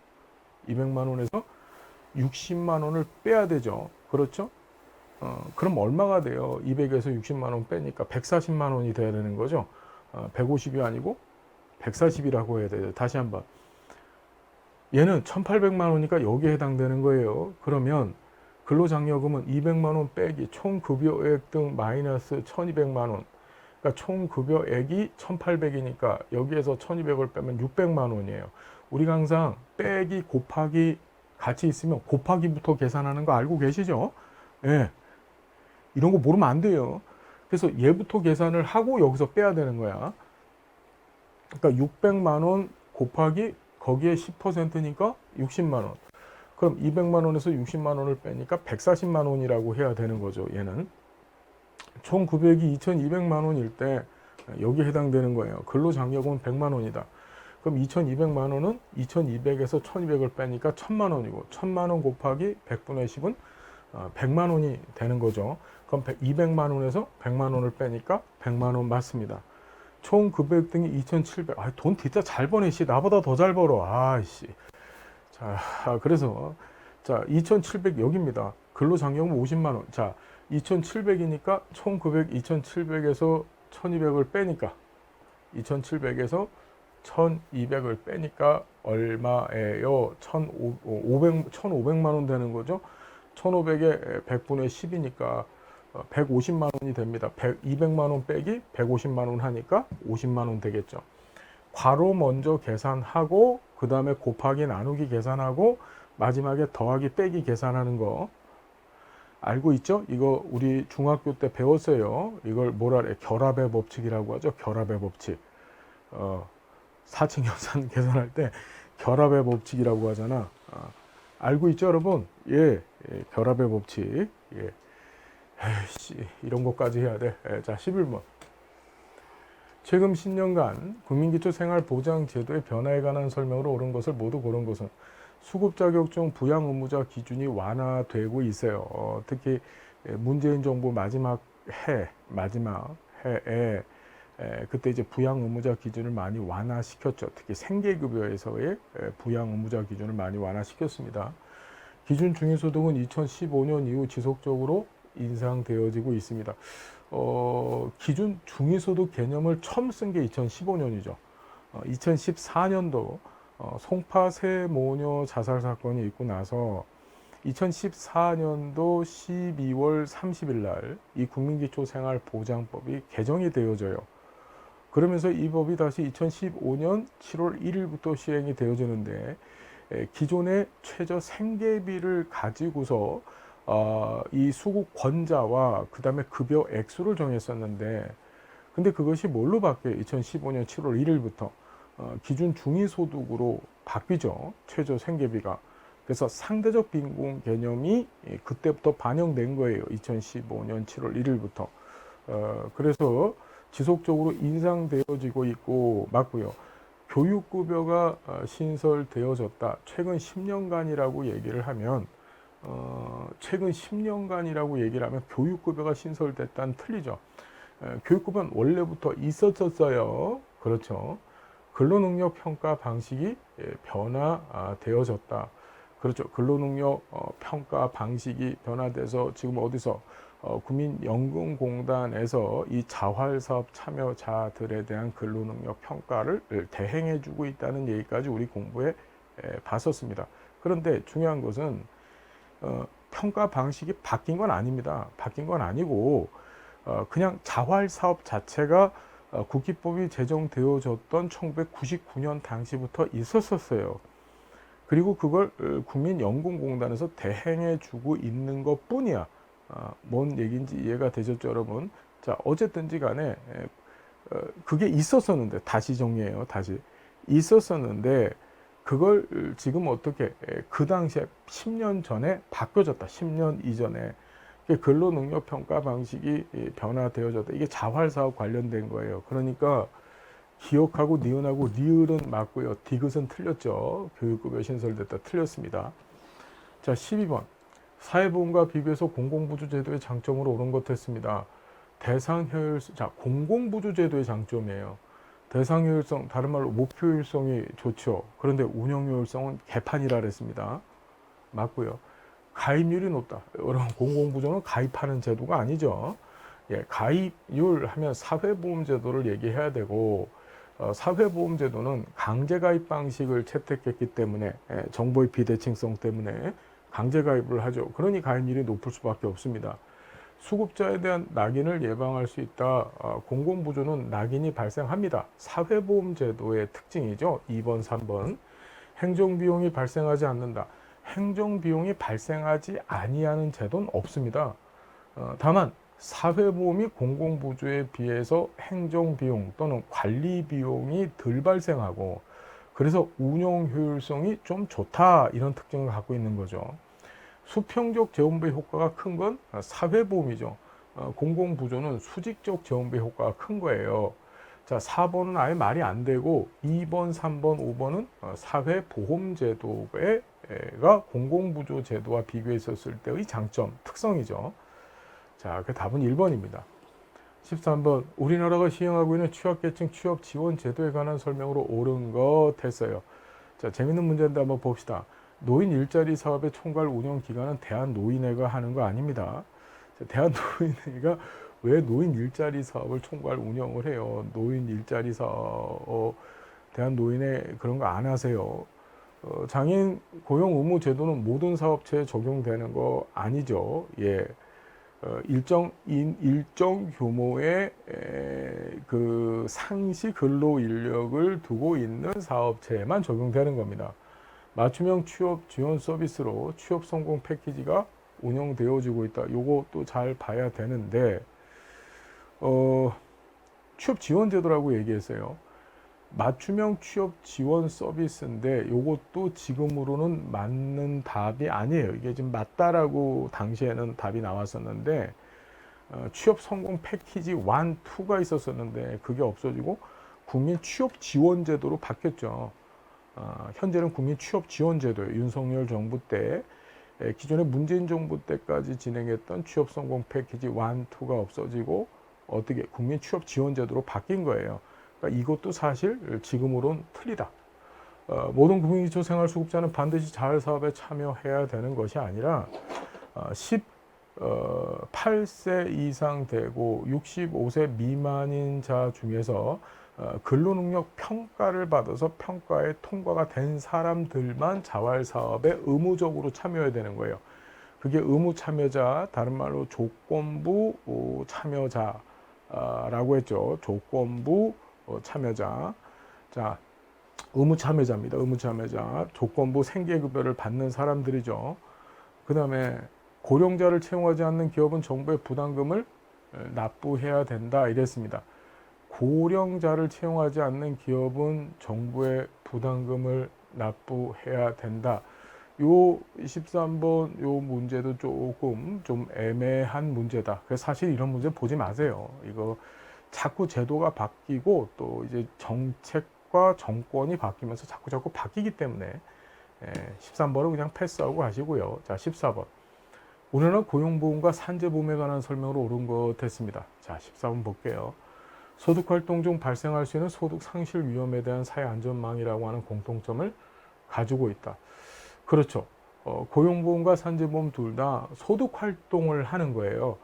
200만 원에서 60만 원을 빼야 되죠. 그렇죠? 그럼 얼마가 돼요? 200에서 60만 원 빼니까 140만 원이 돼야 되는 거죠. 150이 아니고 140이라고 해야 돼요. 다시 한번. 얘는 1,800만 원이니까 여기에 해당되는 거예요. 그러면 근로장려금은 200만 원 빼기 총급여액 등 마이너스 1,200만 원. 그러니까 총급여액이 1,800이니까 여기에서 1,200을 빼면 600만 원이에요. 우리가 항상 빼기 곱하기 같이 있으면 곱하기부터 계산하는 거 알고 계시죠? 예. 이런 거 모르면 안 돼요. 그래서 얘부터 계산을 하고 여기서 빼야 되는 거야. 그러니까 600만 원 곱하기 거기에 10%니까 60만 원. 그럼 200만 원에서 60만 원을 빼니까 140만 원이라고 해야 되는 거죠. 얘는. 총 급여액이 2,200만 원일 때 여기에 해당되는 거예요. 근로장려금은 100만 원이다. 그럼 2,200만 원은 2,200에서 1,200을 빼니까 1,000만 원이고 1,000만 원 곱하기 100분의 10은 100만 원이 되는 거죠. 그럼 200만 원에서 100만 원을 빼니까 100만 원 맞습니다. 총 급여액 등이 2,700. 아, 돈 진짜 잘 버네, 씨. 나보다 더 잘 벌어. 아이씨. 자, 그래서, 자, 2,700 여기입니다. 근로장려금 50만 원. 자, 2,700이니까 총 급여액 2,700에서 1,200을 빼니까, 2,700에서 1,200을 빼니까 얼마예요? 1,500만 원 되는 거죠. 1,500에 100분의 10이니까 150만 원이 됩니다. 200만 원 빼기 150만 원 하니까 50만 원 되겠죠. 괄호 먼저 계산하고 그 다음에 곱하기 나누기 계산하고 마지막에 더하기 빼기 계산하는 거 알고 있죠? 이거 우리 중학교 때 배웠어요. 이걸 뭐라 그래? 결합의 법칙이라고 하죠. 결합의 법칙. 사칙연산 계산할 때 결합의 법칙이라고 하잖아. 알고 있죠, 여러분? 예, 결합의 법칙. 예. 에이씨, 이런 것까지 해야 돼. 자, 11번. 최근 10년간 국민기초생활보장제도의 변화에 관한 설명으로 옳은 것을 모두 고른 것은 수급 자격증 부양 의무자 기준이 완화되고 있어요. 특히 문재인 정부 마지막 해에 그때 이제 부양 의무자 기준을 많이 완화시켰죠. 특히 생계급여에서의 부양 의무자 기준을 많이 완화시켰습니다. 기준 중위소득은 2015년 이후 지속적으로 인상되어지고 있습니다. 기준 중위소득 개념을 처음 쓴 게 2015년이죠. 2014년도 송파 모녀 자살 사건이 있고 나서 2014년도 12월 30일 날 이 국민기초생활보장법이 개정이 되어져요. 그러면서 이 법이 다시 2015년 7월 1일부터 시행이 되어지는데 기존의 최저 생계비를 가지고서 이 수급 권자와 그 다음에 급여 액수를 정했었는데 근데 그것이 뭘로 바뀌어요? 2015년 7월 1일부터 기준 중위소득으로 바뀌죠. 최저 생계비가. 그래서 상대적 빈곤 개념이 그때부터 반영된 거예요. 2015년 7월 1일부터. 그래서 지속적으로 인상되어지고 있고 맞고요. 교육급여가 신설되어졌다. 최근 10년간이라고 얘기를 하면 최근 10년간이라고 얘기를 하면 교육급여가 신설됐다는 틀리죠. 교육급여는 원래부터 있었었어요. 그렇죠. 근로능력 평가 방식이 변화되어졌다. 그렇죠. 근로능력 평가 방식이 변화돼서 지금 어디서 국민연금공단에서 이 자활사업 참여자들에 대한 근로능력 평가를 대행해주고 있다는 얘기까지 우리 공부에 봤었습니다. 그런데 중요한 것은 평가 방식이 바뀐 건 아닙니다. 바뀐 건 아니고 그냥 자활사업 자체가 국기법이 제정되어졌던 1999년 당시부터 있었었어요. 그리고 그걸 국민연금공단에서 대행해주고 있는 것 뿐이야. 뭔 얘기인지 이해가 되셨죠, 여러분? 자, 어쨌든지 간에 그게 있었었는데 다시 정리해요. 다시 있었었는데 그걸 지금 어떻게 그 당시에 10년 전에 바뀌어졌다. 10년 이전에 근로능력 평가 방식이 변화되어졌다. 이게 자활사업 관련된 거예요. 그러니까 기억하고 니은하고 리을은 맞고요. 디귿은 틀렸죠. 교육급여 신설됐다. 틀렸습니다. 자, 12번. 사회보험과 비교해서 공공부주제도의 장점으로 옳은 것 했습니다. 대상 효율성, 자, 공공부주제도의 장점이에요. 대상 효율성, 다른 말로 목표 효율성이 좋죠. 그런데 운영 효율성은 개판이라 그랬습니다. 맞고요. 가입률이 높다. 여러분, 공공부조는 가입하는 제도가 아니죠. 예, 가입률 하면 사회보험제도를 얘기해야 되고, 사회보험제도는 강제가입 방식을 채택했기 때문에, 정보의 비대칭성 때문에 강제가입을 하죠. 그러니 가입률이 높을 수밖에 없습니다. 수급자에 대한 낙인을 예방할 수 있다. 공공부조는 낙인이 발생합니다. 사회보험제도의 특징이죠. 2번, 3번. 행정비용이 발생하지 않는다. 행정비용이 발생하지 아니하는 제도는 없습니다. 다만 사회보험이 공공부조에 비해서 행정비용 또는 관리비용이 덜 발생하고 그래서 운용 효율성이 좀 좋다 이런 특징을 갖고 있는 거죠. 수평적 재원배 효과가 큰 건 사회보험이죠. 공공부조는 수직적 재원배 효과가 큰 거예요. 자, 4번은 아예 말이 안 되고 2번, 3번, 5번은 사회보험제도가 공공부조 제도와 비교했었을 때의 장점, 특성이죠. 자, 자, 그 답은 1번입니다. 13번 우리나라가 시행하고 있는 취약계층 취업 지원 제도에 관한 설명으로 옳은 것 했어요. 자, 재밌는 문제인데 한번 봅시다. 노인 일자리 사업의 총괄 운영 기관은 대한노인회가 하는 거 아닙니다. 자, 대한노인회가 왜 노인 일자리 사업을 총괄 운영을 해요? 노인 일자리 사업, 대한노인회 그런 거 안 하세요. 장애인 고용 의무 제도는 모든 사업체에 적용되는 거 아니죠. 예. 일정 규모의 그 상시 근로 인력을 두고 있는 사업체에만 적용되는 겁니다. 맞춤형 취업 지원 서비스로 취업 성공 패키지가 운영되어지고 있다. 요것도 잘 봐야 되는데, 취업 지원 제도라고 얘기했어요. 맞춤형 취업 지원 서비스인데 요것도 지금으로는 맞는 답이 아니에요. 이게 지금 맞다라고 당시에는 답이 나왔었는데 취업 성공 패키지 1, 2가 있었었는데 그게 없어지고 국민 취업 지원 제도로 바뀌었죠. 현재는 국민 취업 지원 제도예요. 윤석열 정부 때 기존에 문재인 정부 때까지 진행했던 취업 성공 패키지 1, 2가 없어지고 어떻게 국민 취업 지원 제도로 바뀐 거예요. 그러니까 이것도 사실 지금으로는 틀리다. 모든 국민기초생활수급자는 반드시 자활사업에 참여해야 되는 것이 아니라 18세 이상 되고 65세 미만인 자 중에서 근로능력 평가를 받아서 평가에 통과가 된 사람들만 자활사업에 의무적으로 참여해야 되는 거예요. 그게 의무 참여자, 다른 말로 조건부 참여자라고 했죠. 조건부 참여자. 자, 의무 참여자입니다. 의무 참여자. 조건부 생계급여를 받는 사람들이죠. 그 다음에 고령자를 채용하지 않는 기업은 정부의 부담금을 납부해야 된다. 이랬습니다. 고령자를 채용하지 않는 기업은 정부의 부담금을 납부해야 된다. 요 13번 요 문제도 조금 좀 애매한 문제다. 그래서 사실 이런 문제 보지 마세요. 이거 자꾸 제도가 바뀌고 또 이제 정책과 정권이 바뀌면서 자꾸 바뀌기 때문에 13번은 그냥 패스하고 가시고요. 자, 14번. 우리나라 고용보험과 산재보험에 관한 설명으로 옳은 것 했습니다. 자, 14번 볼게요. 소득활동 중 발생할 수 있는 소득 상실 위험에 대한 사회안전망이라고 하는 공통점을 가지고 있다. 그렇죠. 고용보험과 산재보험 둘 다 소득활동을 하는 거예요.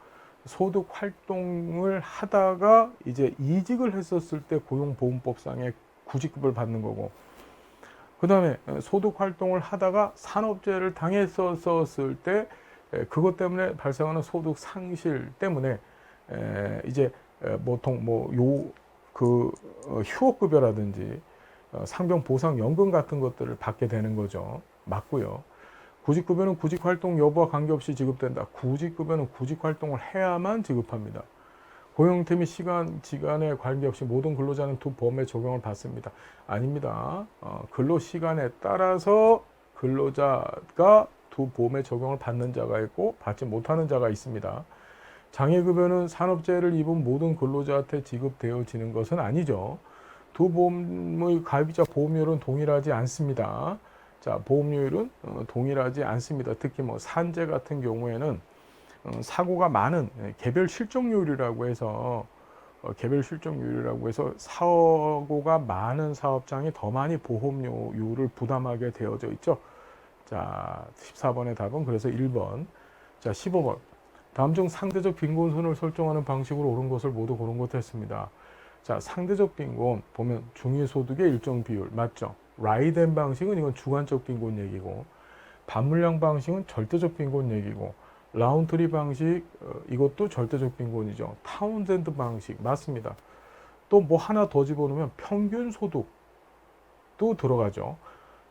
소득활동을 하다가 이제 이직을 했었을 때 고용보험법상의 구직급을 받는 거고, 그 다음에 소득활동을 하다가 산업재해를 당했었을 때 그것 때문에 발생하는 소득 상실 때문에 이제 보통 휴업급여라든지 상병보상연금 같은 것들을 받게 되는 거죠. 맞고요. 구직급여는 구직활동 여부와 관계없이 지급된다. 구직급여는 구직활동을 해야만 지급합니다. 고용태 및 시간에 관계없이 모든 근로자는 두 보험의 적용을 받습니다. 아닙니다. 근로시간에 따라서 근로자가 두 보험의 적용을 받는 자가 있고 받지 못하는 자가 있습니다. 장애급여는 산업재해를 입은 모든 근로자한테 지급되어지는 것은 아니죠. 두 보험의 가입자 보험료는 동일하지 않습니다. 자, 보험료율은 동일하지 않습니다. 특히 산재 같은 경우에는 사고가 많은 개별 실종률이라고 해서 사고가 많은 사업장이 더 많이 보험료율을 부담하게 되어져 있죠. 자, 14번의 답은 그래서 1번. 자, 15번. 다음 중 상대적 빈곤선을 설정하는 방식으로 옳은 것을 모두 고른 것 했습니다. 자, 상대적 빈곤 보면 중위소득의 일정 비율 맞죠? 라이덴 방식은 이건 주관적 빈곤 얘기고, 반물량 방식은 절대적 빈곤 얘기고, 라운트리 방식 이것도 절대적 빈곤이죠. 타운젠드 방식 맞습니다. 또 하나 더 집어넣으면 평균 소득도 들어가죠.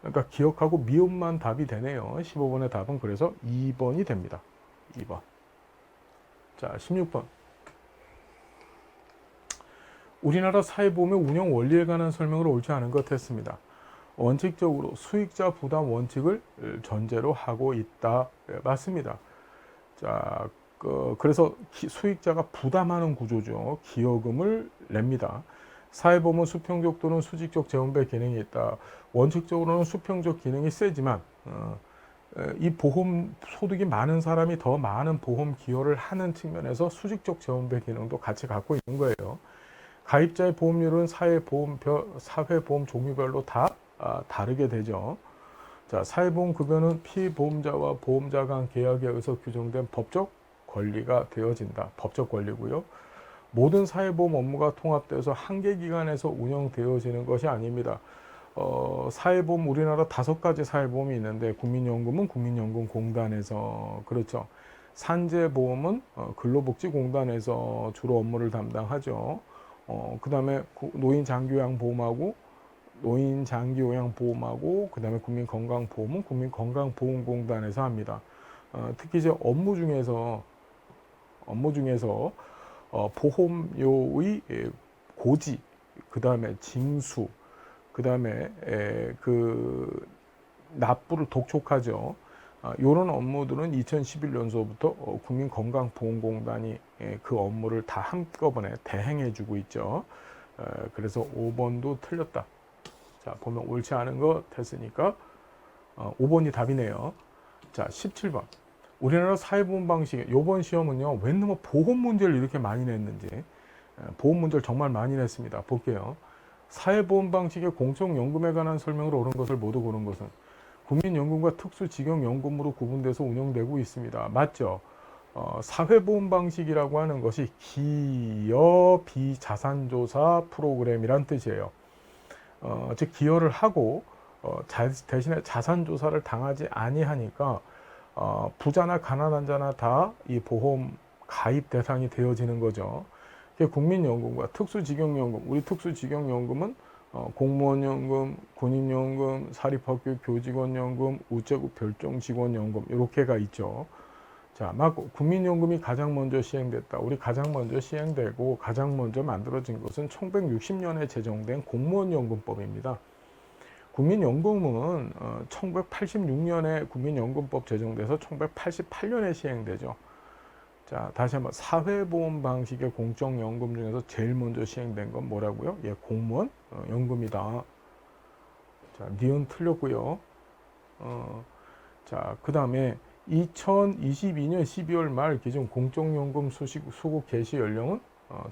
그러니까 기억하고 미음만 답이 되네요. 15번의 답은 그래서 2번이 됩니다. 2번. 자, 16번. 우리나라 사회보험의 운영 원리에 관한 설명을 옳지 않은 것 했습니다. 원칙적으로 수익자 부담 원칙을 전제로 하고 있다. 맞습니다. 자, 그래서 수익자가 부담하는 구조죠. 기여금을 냅니다. 사회보험은 수평적 또는 수직적 재원배 기능이 있다. 원칙적으로는 수평적 기능이 세지만 이 보험 소득이 많은 사람이 더 많은 보험 기여를 하는 측면에서 수직적 재원배 기능도 같이 갖고 있는 거예요. 가입자의 보험료는 사회보험 종류별로 다 다르게 되죠. 자, 사회보험급여는 피보험자와 보험자 간 계약에 의해서 규정된 법적 권리가 되어진다. 법적 권리고요. 모든 사회보험 업무가 통합돼서 한 개 기관에서 운영되어지는 것이 아닙니다. 사회보험 우리나라 5가지 사회보험이 있는데 국민연금은 국민연금공단에서 그렇죠. 산재보험은 근로복지공단에서 주로 업무를 담당하죠. 그 다음에 노인장기요양보험하고 그 다음에 국민건강보험은 국민건강보험공단에서 합니다. 특히 이제 업무 중에서 보험료의 고지, 그 다음에 징수, 그 다음에 그 납부를 독촉하죠. 이런 업무들은 2011년서부터 국민건강보험공단이 그 업무를 다 한꺼번에 대행해주고 있죠. 그래서 5번도 틀렸다. 자, 보면 옳지 않은 거 됐으니까 5번이 답이네요. 자, 17번. 우리나라 사회보험 방식, 이번 시험은요, 왜 너무 보험 문제를 이렇게 많이 냈는지, 보험 문제를 정말 많이 냈습니다. 볼게요. 사회보험 방식의 공적연금에 관한 설명을 옳은 것을 모두 고른 것은 국민연금과 특수직영연금으로 구분돼서 운영되고 있습니다. 맞죠? 사회보험 방식이라고 하는 것이 기여 비자산조사 프로그램이란 뜻이에요. 즉 기여를 하고 대신에 자산조사를 당하지 아니하니까 부자나 가난한 자나 다 이 보험 가입 대상이 되어지는 거죠. 국민연금과 특수직영연금, 우리 특수직영연금은 공무원연금, 군인연금, 사립학교 교직원연금, 우체국 별정직원연금 이렇게가 있죠. 자, 국민연금이 가장 먼저 시행됐다. 우리 가장 먼저 시행되고 가장 먼저 만들어진 것은 1960년에 제정된 공무원연금법입니다. 국민연금은 1986년에 국민연금법 제정돼서 1988년에 시행되죠. 자, 다시 한번 사회보험 방식의 공적연금 중에서 제일 먼저 시행된 건 뭐라고요? 예, 공무원 연금이다. 자, 니은 틀렸고요. 자, 그 다음에 2022년 12월 말 기준 공적연금 수급 개시 연령은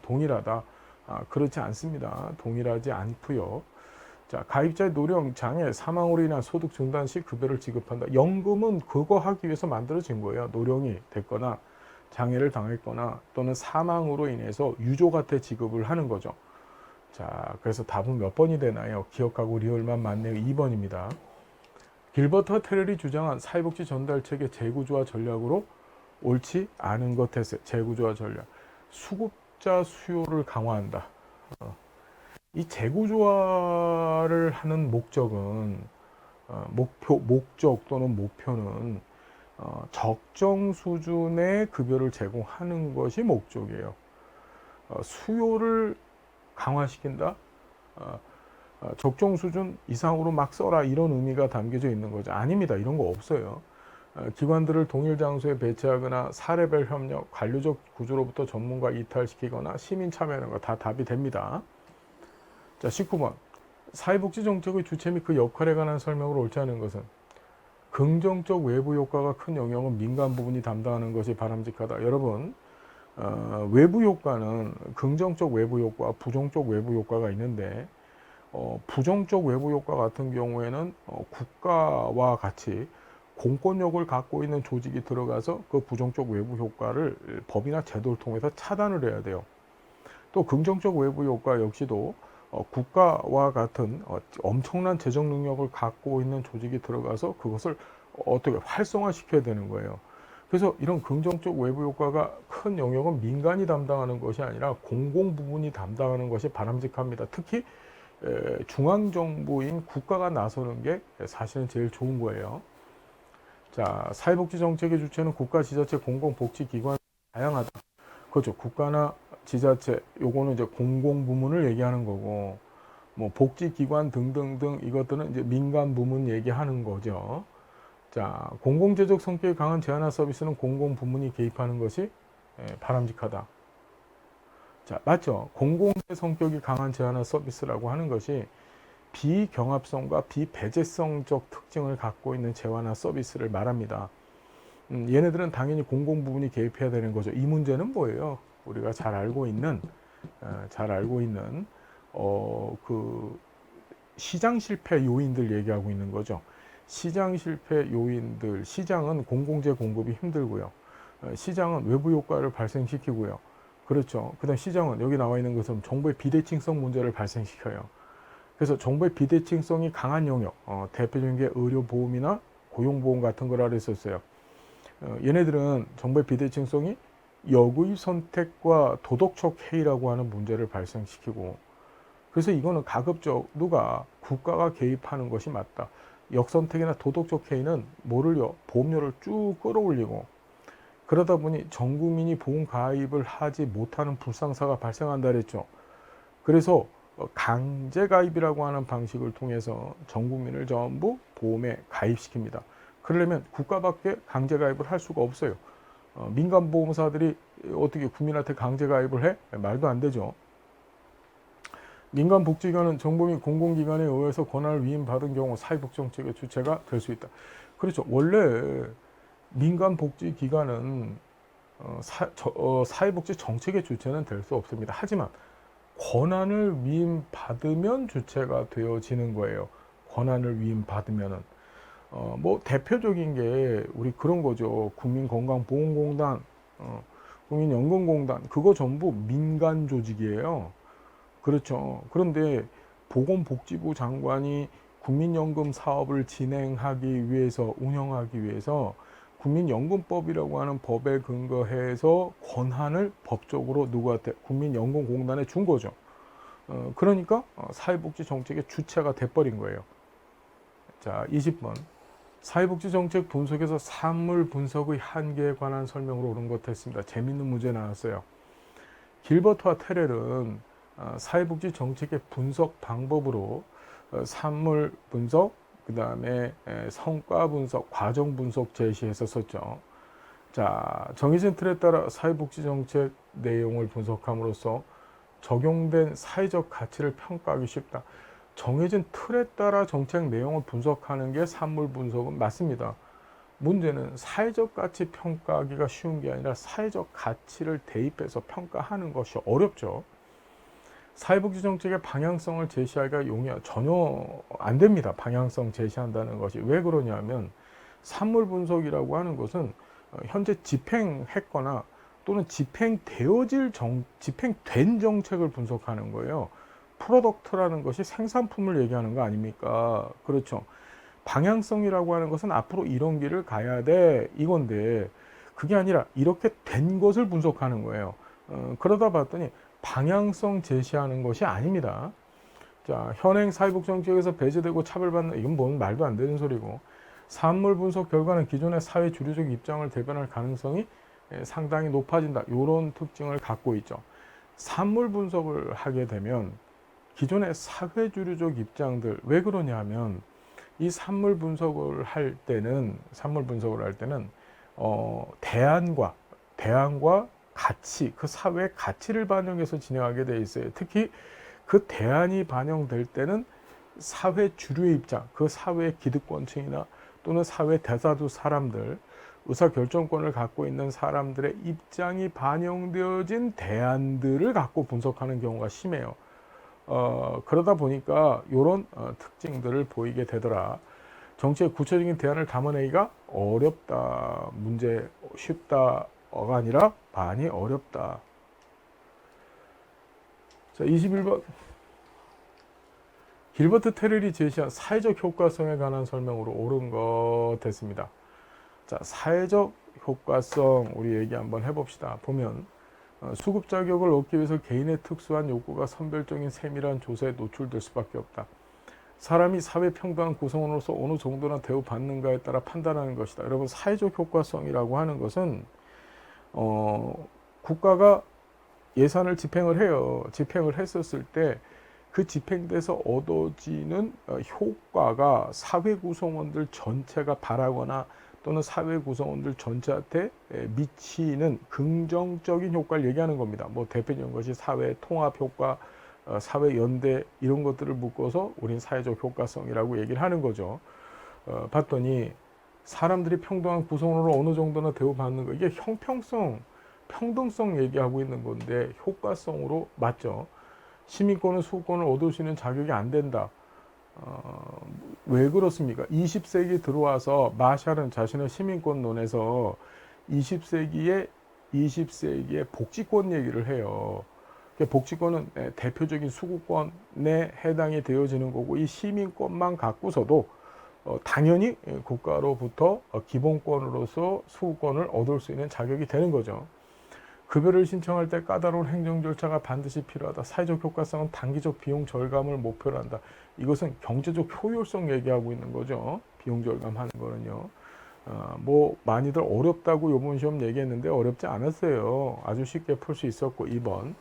동일하다. 그렇지 않습니다. 동일하지 않고요. 자, 가입자의 노령, 장애, 사망으로 인한 소득 중단 시 급여를 지급한다. 연금은 그거 하기 위해서 만들어진 거예요. 노령이 됐거나 장애를 당했거나 또는 사망으로 인해서 유족한테 지급을 하는 거죠. 자, 그래서 답은 몇 번이 되나요? 기억하고 리얼만 맞네요. 2번입니다. 길버트와 테렐이 주장한 사회복지 전달체계 재구조화 전략으로 옳지 않은 것 했어요. 재구조화 전략. 수급자 수요를 강화한다. 이 재구조화를 하는 목적은 목적 또는 목표는 적정 수준의 급여를 제공하는 것이 목적이에요. 수요를 강화시킨다. 적정 수준 이상으로 막 써라 이런 의미가 담겨져 있는 거죠. 아닙니다. 이런 거 없어요. 기관들을 동일 장소에 배치하거나 사례별 협력, 관료적 구조로부터 전문가 이탈시키거나 시민 참여하는 거 다 답이 됩니다. 자, 19번. 사회복지 정책의 주체 및 그 역할에 관한 설명을 옳지 않은 것은 긍정적 외부 효과가 큰 영역은 민간 부분이 담당하는 것이 바람직하다. 여러분, 외부 효과는 긍정적 외부 효과, 부정적 외부 효과가 있는데 부정적 외부 효과 같은 경우에는 국가와 같이 공권력을 갖고 있는 조직이 들어가서 그 부정적 외부 효과를 법이나 제도를 통해서 차단을 해야 돼요. 또 긍정적 외부 효과 역시도 국가와 같은 엄청난 재정 능력을 갖고 있는 조직이 들어가서 그것을 어떻게 활성화시켜야 되는 거예요. 그래서 이런 긍정적 외부 효과가 큰 영역은 민간이 담당하는 것이 아니라 공공 부문이 담당하는 것이 바람직합니다. 특히 중앙정부인 국가가 나서는 게 사실은 제일 좋은 거예요. 자, 사회복지 정책의 주체는 국가, 지자체, 공공복지기관 다양하다. 그렇죠. 국가나 지자체, 요거는 이제 공공부문을 얘기하는 거고, 뭐 복지기관 등등등 이것들은 이제 민간 부문 얘기하는 거죠. 자, 공공재적 성격이 강한 제한화 서비스는 공공부문이 개입하는 것이 바람직하다. 자, 맞죠? 공공재 성격이 강한 제한화 서비스라고 하는 것이 비경합성과 비배제성적 특징을 갖고 있는 재화나 서비스를 말합니다. 얘네들은 당연히 공공 부문이 개입해야 되는 거죠. 이 문제는 뭐예요? 우리가 잘 알고 있는 그 시장 실패 요인들 얘기하고 있는 거죠. 시장 실패 요인들, 시장은 공공재 공급이 힘들고요. 시장은 외부 효과를 발생시키고요. 그렇죠. 그다음 시장은 여기 나와 있는 것처럼 정보의 비대칭성 문제를 발생시켜요. 그래서 정보의 비대칭성이 강한 영역, 대표적인 게 의료보험이나 고용보험 같은 거라 그랬었어요. 얘네들은 정보의 비대칭성이 역의 선택과 도덕적 해이라고 하는 문제를 발생시키고, 그래서 이거는 가급적 누가 국가가 개입하는 것이 맞다. 역선택이나 도덕적 해이는 뭐를요? 보험료를 쭉 끌어올리고, 그러다 보니 전 국민이 보험 가입을 하지 못하는 불상사가 발생한다 그랬죠. 그래서 강제 가입이라고 하는 방식을 통해서 전 국민을 전부 보험에 가입시킵니다. 그러려면 국가밖에 강제 가입을 할 수가 없어요. 민간 보험사들이 어떻게 국민한테 강제 가입을 해? 말도 안 되죠. 민간 복지기관은 정부 및 공공기관에 의해서 권한을 위임받은 경우 사회복지정책의 주체가 될 수 있다. 그렇죠. 원래 민간 복지기관은 사회복지 정책의 주체는 될 수 없습니다. 하지만 권한을 위임받으면 주체가 되어지는 거예요. 권한을 위임받으면은. 뭐 대표적인 게 우리 그런 거죠. 국민건강보험공단, 국민연금공단, 그거 전부 민간 조직이에요. 그렇죠. 그런데 보건복지부 장관이 국민연금 사업을 진행하기 위해서, 운영하기 위해서 국민연금법이라고 하는 법에 근거해서 권한을 법적으로 누구한테? 국민연금공단에 준 거죠. 그러니까 사회복지 정책의 주체가 돼버린 거예요. 자, 20번. 사회복지 정책 분석에서 산물 분석의 한계에 관한 설명으로 옳은 것 했습니다. 재밌는 문제 나왔어요. 길버트와 테렐은 사회복지 정책의 분석 방법으로 산물 분석, 그 다음에 성과 분석, 과정 분석 제시했었죠. 자, 정해진 틀에 따라 사회복지 정책 내용을 분석함으로써 적용된 사회적 가치를 평가하기 쉽다. 정해진 틀에 따라 정책 내용을 분석하는 게 산물 분석은 맞습니다. 문제는 사회적 가치 평가하기가 쉬운 게 아니라 사회적 가치를 대입해서 평가하는 것이 어렵죠. 사회복지 정책의 방향성을 제시하기가 전혀 안 됩니다. 방향성 제시한다는 것이. 왜 그러냐면 산물 분석이라고 하는 것은 현재 집행했거나 또는 집행된 정책을 분석하는 거예요. 프로덕트라는 것이 생산품을 얘기하는 거 아닙니까? 그렇죠. 방향성이라고 하는 것은 앞으로 이런 길을 가야 돼, 이건데 그게 아니라 이렇게 된 것을 분석하는 거예요. 그러다 봤더니 방향성 제시하는 것이 아닙니다. 자, 현행 사회복지정책에서 배제되고 차별받는, 이건 뭔 말도 안 되는 소리고, 산물 분석 결과는 기존의 사회 주류적 입장을 대변할 가능성이 상당히 높아진다. 이런 특징을 갖고 있죠. 산물 분석을 하게 되면 기존의 사회 주류적 입장들, 왜 그러냐면 이 산물 분석을 할 때는 대안과 가치, 그 사회의 가치를 반영해서 진행하게 돼 있어요. 특히 그 대안이 반영될 때는 사회 주류의 입장, 그 사회의 기득권층이나 또는 사회 대다수 사람들, 의사결정권을 갖고 있는 사람들의 입장이 반영되어진 대안들을 갖고 분석하는 경우가 심해요. 그러다 보니까 이런 특징들을 보이게 되더라. 정치의 구체적인 대안을 담아내기가 어렵다. 문제 쉽다가 아니라 많이 어렵다. 자, 21번. 길버트 테렐이 제시한 사회적 효과성에 관한 설명으로 옳은 것 됐습니다. 자, 사회적 효과성 우리 얘기 한번 해봅시다. 보면 수급 자격을 얻기 위해서 개인의 특수한 욕구가 선별적인 세밀한 조사에 노출될 수밖에 없다. 사람이 사회 평등한 구성원으로서 어느 정도나 대우받는가에 따라 판단하는 것이다. 여러분, 사회적 효과성이라고 하는 것은 국가가 예산을 집행을 해요. 집행을 했었을 때 그 집행돼서 얻어지는 효과가 사회 구성원들 전체가 바라거나 또는 사회 구성원들 전체한테 미치는 긍정적인 효과를 얘기하는 겁니다. 뭐 대표적인 것이 사회 통합 효과, 사회 연대 이런 것들을 묶어서 우린 사회적 효과성이라고 얘기를 하는 거죠. 봤더니 사람들이 평등한 구성원으로 어느 정도나 대우받는 거, 이게 형평성, 평등성 얘기하고 있는 건데 효과성으로 맞죠. 시민권은 수권을 얻을 수 있는 자격이 안 된다. 왜 그렇습니까? 20세기 들어와서 마샬은 자신의 시민권론에서 20세기의 복지권 얘기를 해요. 복지권은 대표적인 수구권에 해당이 되어지는 거고, 이 시민권만 갖고서도 당연히 국가로부터 기본권으로서 수구권을 얻을 수 있는 자격이 되는 거죠. 급여를 신청할 때 까다로운 행정 절차가 반드시 필요하다. 사회적 효과성은 단기적 비용 절감을 목표로 한다. 이것은 경제적 효율성 얘기하고 있는 거죠. 비용 절감하는 거는요. 뭐 많이들 어렵다고 이번 시험 얘기했는데 어렵지 않았어요. 아주 쉽게 풀 수 있었고. 2번.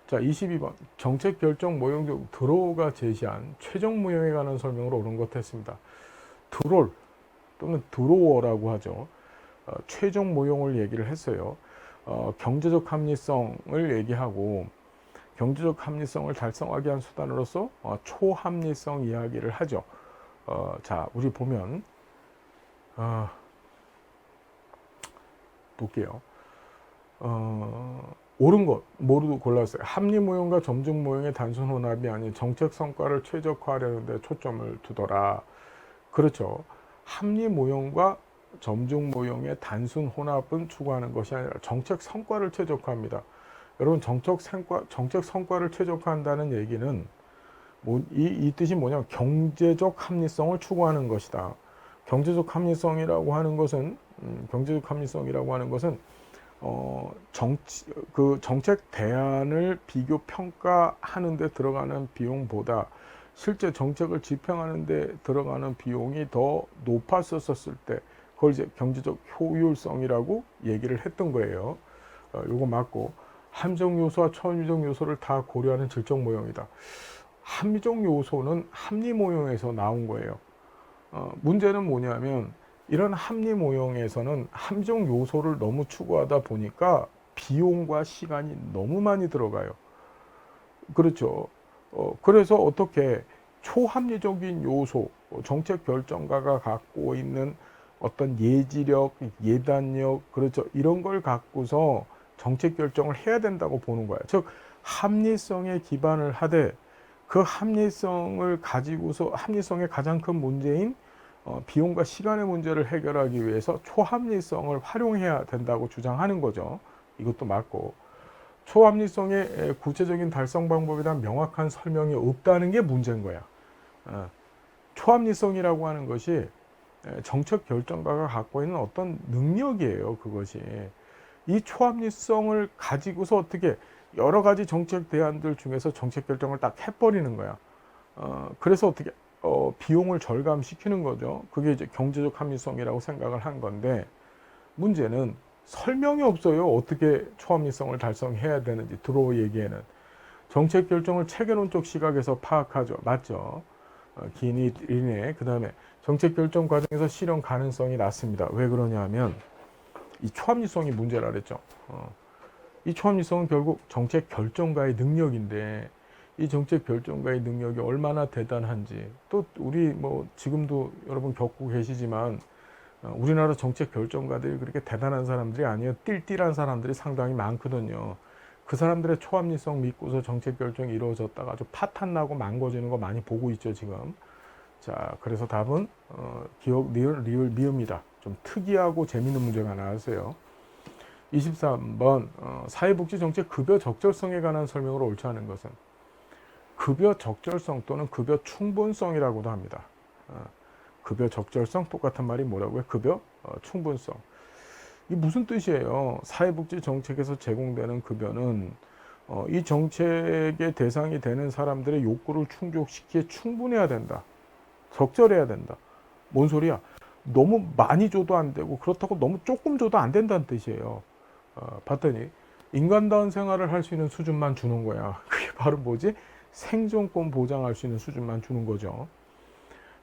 자, 22번. 정책 결정 모형 중 드로우가 제시한 최종 모형에 관한 설명을 옳은 것 했습니다. 드롤 또는 드로워라고 하죠. 최종 모형을 얘기를 했어요. 경제적 합리성을 얘기하고, 경제적 합리성을 달성하기 위한 수단으로서 초합리성 이야기를 하죠. 자, 우리 보면 볼게요. 옳은 것 모두 골랐어요. 합리 모형과 점증 모형의 단순 혼합이 아닌 정책 성과를 최적화하려는 데 초점을 두더라. 그렇죠. 합리 모형과 점증 모형의 단순 혼합은 추구하는 것이 아니라 정책 성과를 최적화합니다. 여러분, 정책 성과를 최적화한다는 얘기는 이 뜻이 뭐냐? 경제적 합리성을 추구하는 것이다. 경제적 합리성이라고 하는 것은 정책 대안을 비교 평가하는 데 들어가는 비용보다 실제 정책을 집행하는 데 들어가는 비용이 더 높았었을 때 그걸 이제 경제적 효율성이라고 얘기를 했던 거예요. 요거 맞고, 함정 요소와 초합리적 요소를 다 고려하는 질적 모형이다. 합리적 요소는 합리 모형에서 나온 거예요. 문제는 뭐냐면 이런 합리 모형에서는 함정 요소를 너무 추구하다 보니까 비용과 시간이 너무 많이 들어가요. 그렇죠. 그래서 어떻게 초합리적인 요소, 정책 결정가가 갖고 있는 어떤 예지력, 예단력, 그렇죠. 이런 걸 갖고서 정책 결정을 해야 된다고 보는 거예요. 즉, 합리성에 기반을 하되 그 합리성을 가지고서 합리성의 가장 큰 문제인 비용과 시간의 문제를 해결하기 위해서 초합리성을 활용해야 된다고 주장하는 거죠. 이것도 맞고, 초합리성의 구체적인 달성 방법에 대한 명확한 설명이 없다는 게 문제인 거야. 초합리성이라고 하는 것이 정책 결정가가 갖고 있는 어떤 능력이에요. 그것이 이 초합리성을 가지고서 어떻게 여러 가지 정책 대안들 중에서 정책 결정을 딱 해버리는 거야. 그래서 어떻게 비용을 절감시키는 거죠. 그게 이제 경제적 합리성이라고 생각을 한 건데, 문제는 설명이 없어요. 어떻게 초합리성을 달성해야 되는지. 드로우 얘기에는 정책 결정을 체계론적 시각에서 파악하죠. 맞죠? 기니 리네. 그 다음에 정책 결정 과정에서 실현 가능성이 낮습니다. 왜 그러냐면 이 초합리성이 문제라 그랬죠. 이 초합리성은 결국 정책 결정가의 능력인데, 이 정책 결정가의 능력이 얼마나 대단한지, 또 우리 뭐 지금도 여러분 겪고 계시지만 우리나라 정책 결정가들이 그렇게 대단한 사람들이 아니에요. 띨띨한 사람들이 상당히 많거든요. 그 사람들의 초합리성 믿고서 정책 결정이 이루어졌다가 아주 파탄 나고 망가지는 거 많이 보고 있죠, 지금. 자, 그래서 답은 기억, 리을, 미음이다. 좀 특이하고 재미있는 문제가 나왔어요. 23번 사회복지 정책 급여 적절성에 관한 설명을 옳지 않은 것은, 급여 적절성 또는 급여 충분성이라고도 합니다. 급여 적절성, 똑같은 말이 뭐라고요? 급여 충분성. 이게 무슨 뜻이에요? 사회복지 정책에서 제공되는 급여는 이 정책의 대상이 되는 사람들의 욕구를 충족시키기에 충분해야 된다. 적절해야 된다. 뭔 소리야? 너무 많이 줘도 안 되고, 그렇다고 너무 조금 줘도 안 된다는 뜻이에요. 봤더니 인간다운 생활을 할 수 있는 수준만 주는 거야. 그게 바로 뭐지? 생존권 보장할 수 있는 수준만 주는 거죠.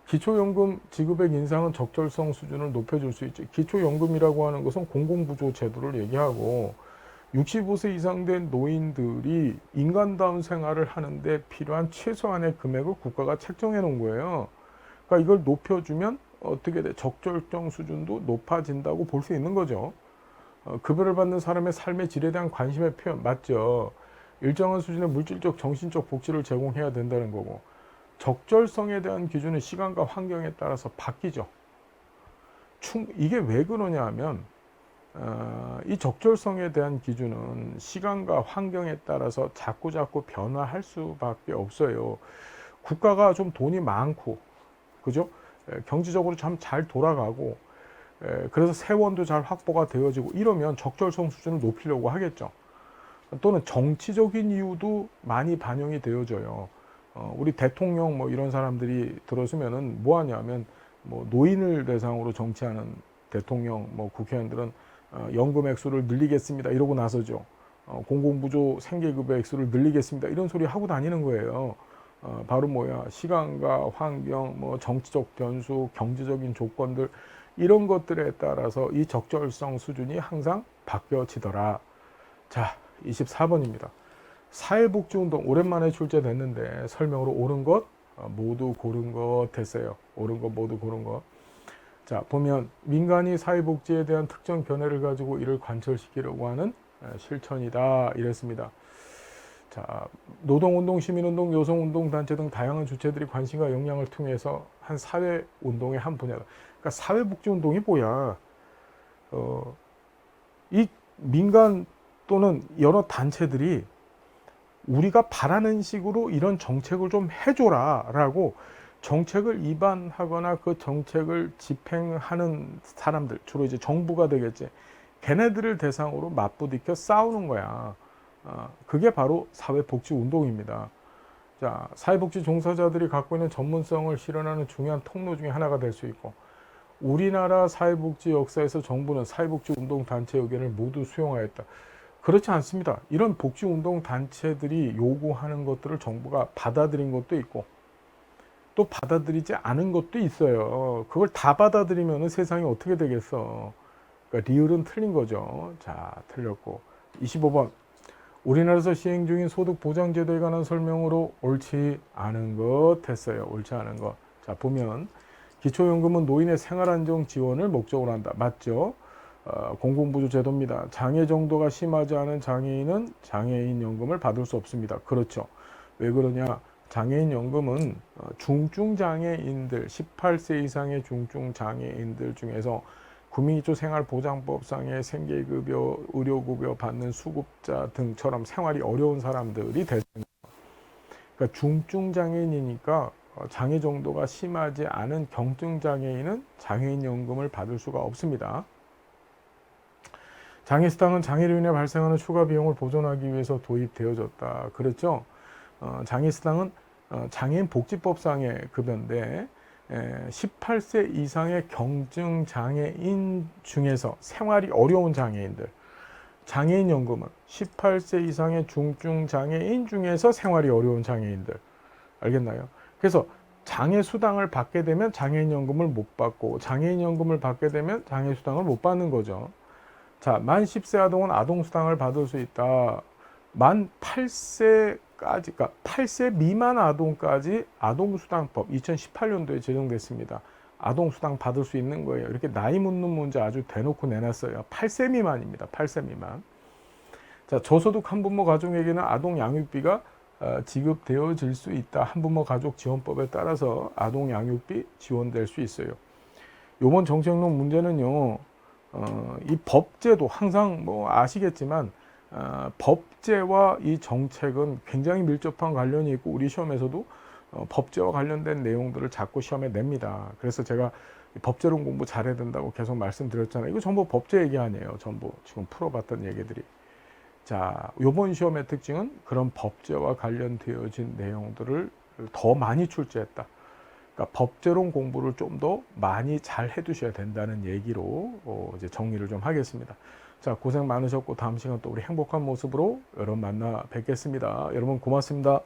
기초연금 지급액 인상은 적절성 수준을 높여줄 수 있지. 기초연금이라고 하는 것은 공공부조 제도를 얘기하고, 65세 이상 된 노인들이 인간다운 생활을 하는데 필요한 최소한의 금액을 국가가 책정해 놓은 거예요. 그러니까 이걸 높여주면 어떻게 돼? 적절성 수준도 높아진다고 볼 수 있는 거죠. 급여를 받는 사람의 삶의 질에 대한 관심의 표현 맞죠. 일정한 수준의 물질적, 정신적 복지를 제공해야 된다는 거고, 적절성에 대한 기준은 시간과 환경에 따라서 바뀌죠. 이게 왜 그러냐 하면 이 적절성에 대한 기준은 시간과 환경에 따라서 자꾸 변화할 수밖에 없어요. 국가가 좀 돈이 많고, 그죠? 경제적으로 참 잘 돌아가고, 그래서 세원도 잘 확보가 되어지고 이러면 적절성 수준을 높이려고 하겠죠. 또는 정치적인 이유도 많이 반영이 되어져요. 우리 대통령 뭐 이런 사람들이 들어서면은 뭐 하냐면, 뭐 노인을 대상으로 정치하는 대통령, 뭐 국회의원들은 연금 액수를 늘리겠습니다 이러고 나서죠. 공공부조 생계급여 액수를 늘리겠습니다 이런 소리 하고 다니는 거예요. 바로 뭐야, 시간과 환경, 뭐 정치적 변수, 경제적인 조건들 이런 것들에 따라서 이 적절성 수준이 항상 바뀌어지더라. 자, 24번입니다. 사회복지운동 오랜만에 출제됐는데 설명으로 옳은 것 모두 고른 것 됐어요. 옳은 것 모두 고른 것. 자, 보면 민간이 사회복지에 대한 특정 견해를 가지고 이를 관철시키려고 하는 실천이다 이랬습니다. 자, 노동운동, 시민운동, 여성운동 단체 등 다양한 주체들이 관심과 역량을 통해서 한 사회운동의 한 분야다. 그러니까 사회복지운동이 뭐야? 이 민간 또는 여러 단체들이 우리가 바라는 식으로 이런 정책을 좀 해줘라 라고 정책을 입안하거나 그 정책을 집행하는 사람들, 주로 이제 정부가 되겠지. 걔네들을 대상으로 맞부딪혀 싸우는 거야. 그게 바로 사회복지운동입니다. 자, 사회복지 종사자들이 갖고 있는 전문성을 실현하는 중요한 통로 중에 하나가 될 수 있고, 우리나라 사회복지 역사에서 정부는 사회복지운동 단체 의견을 모두 수용하였다. 그렇지 않습니다. 이런 복지운동 단체들이 요구하는 것들을 정부가 받아들인 것도 있고 또 받아들이지 않은 것도 있어요. 그걸 다 받아들이면 세상이 어떻게 되겠어. 그러니까 리을은 틀린 거죠. 자, 틀렸고. 25번. 우리나라에서 시행 중인 소득보장제도에 관한 설명으로 옳지 않은 것 했어요. 옳지 않은 것. 자, 보면 기초연금은 노인의 생활안정 지원을 목적으로 한다. 맞죠? 공공부조 제도입니다. 장애 정도가 심하지 않은 장애인은 장애인연금을 받을 수 없습니다. 그렇죠. 왜 그러냐? 장애인연금은 중증장애인들, 18세 이상의 중증장애인들 중에서 국민기초생활보장법상의 생계급여, 의료급여 받는 수급자 등처럼 생활이 어려운 사람들이 되는 거예요. 그러니까 중증장애인이니까 장애 정도가 심하지 않은 경증장애인은 장애인연금을 받을 수가 없습니다. 장애수당은 장애로 인해 발생하는 추가 비용을 보존하기 위해서 도입되어졌다. 그렇죠? 장애수당은 장애인 복지법상의 급여인데 18세 이상의 경증장애인 중에서 생활이 어려운 장애인들, 장애인연금은 18세 이상의 중증장애인 중에서 생활이 어려운 장애인들, 알겠나요? 그래서 장애수당을 받게 되면 장애인연금을 못 받고 장애인연금을 받게 되면 장애수당을 못 받는 거죠. 자, 만 10세 아동은 아동수당을 받을 수 있다. 만 8세까지, 그러니까 8세 미만 아동까지 아동수당법 2018년도에 제정됐습니다. 아동수당 받을 수 있는 거예요. 이렇게 나이 묻는 문제 아주 대놓고 내놨어요. 8세 미만입니다. 8세 미만. 자, 저소득 한부모 가족에게는 아동 양육비가 지급되어질 수 있다. 한부모 가족 지원법에 따라서 아동 양육비 지원될 수 있어요. 이번 정책론 문제는요. 이 법제도 항상 뭐 아시겠지만 법제와 이 정책은 굉장히 밀접한 관련이 있고 우리 시험에서도 법제와 관련된 내용들을 자꾸 시험에 냅니다. 그래서 제가 법제론 공부 잘해야 된다고 계속 말씀드렸잖아요. 이거 전부 법제 얘기 아니에요. 전부 지금 풀어봤던 얘기들이. 자, 이번 시험의 특징은 그런 법제와 관련되어진 내용들을 더 많이 출제했다. 그러니까 법제론 공부를 좀 더 많이 잘 해두셔야 된다는 얘기로 이제 정리를 좀 하겠습니다. 자, 고생 많으셨고 다음 시간 또 우리 행복한 모습으로 여러분 만나 뵙겠습니다. 여러분 고맙습니다.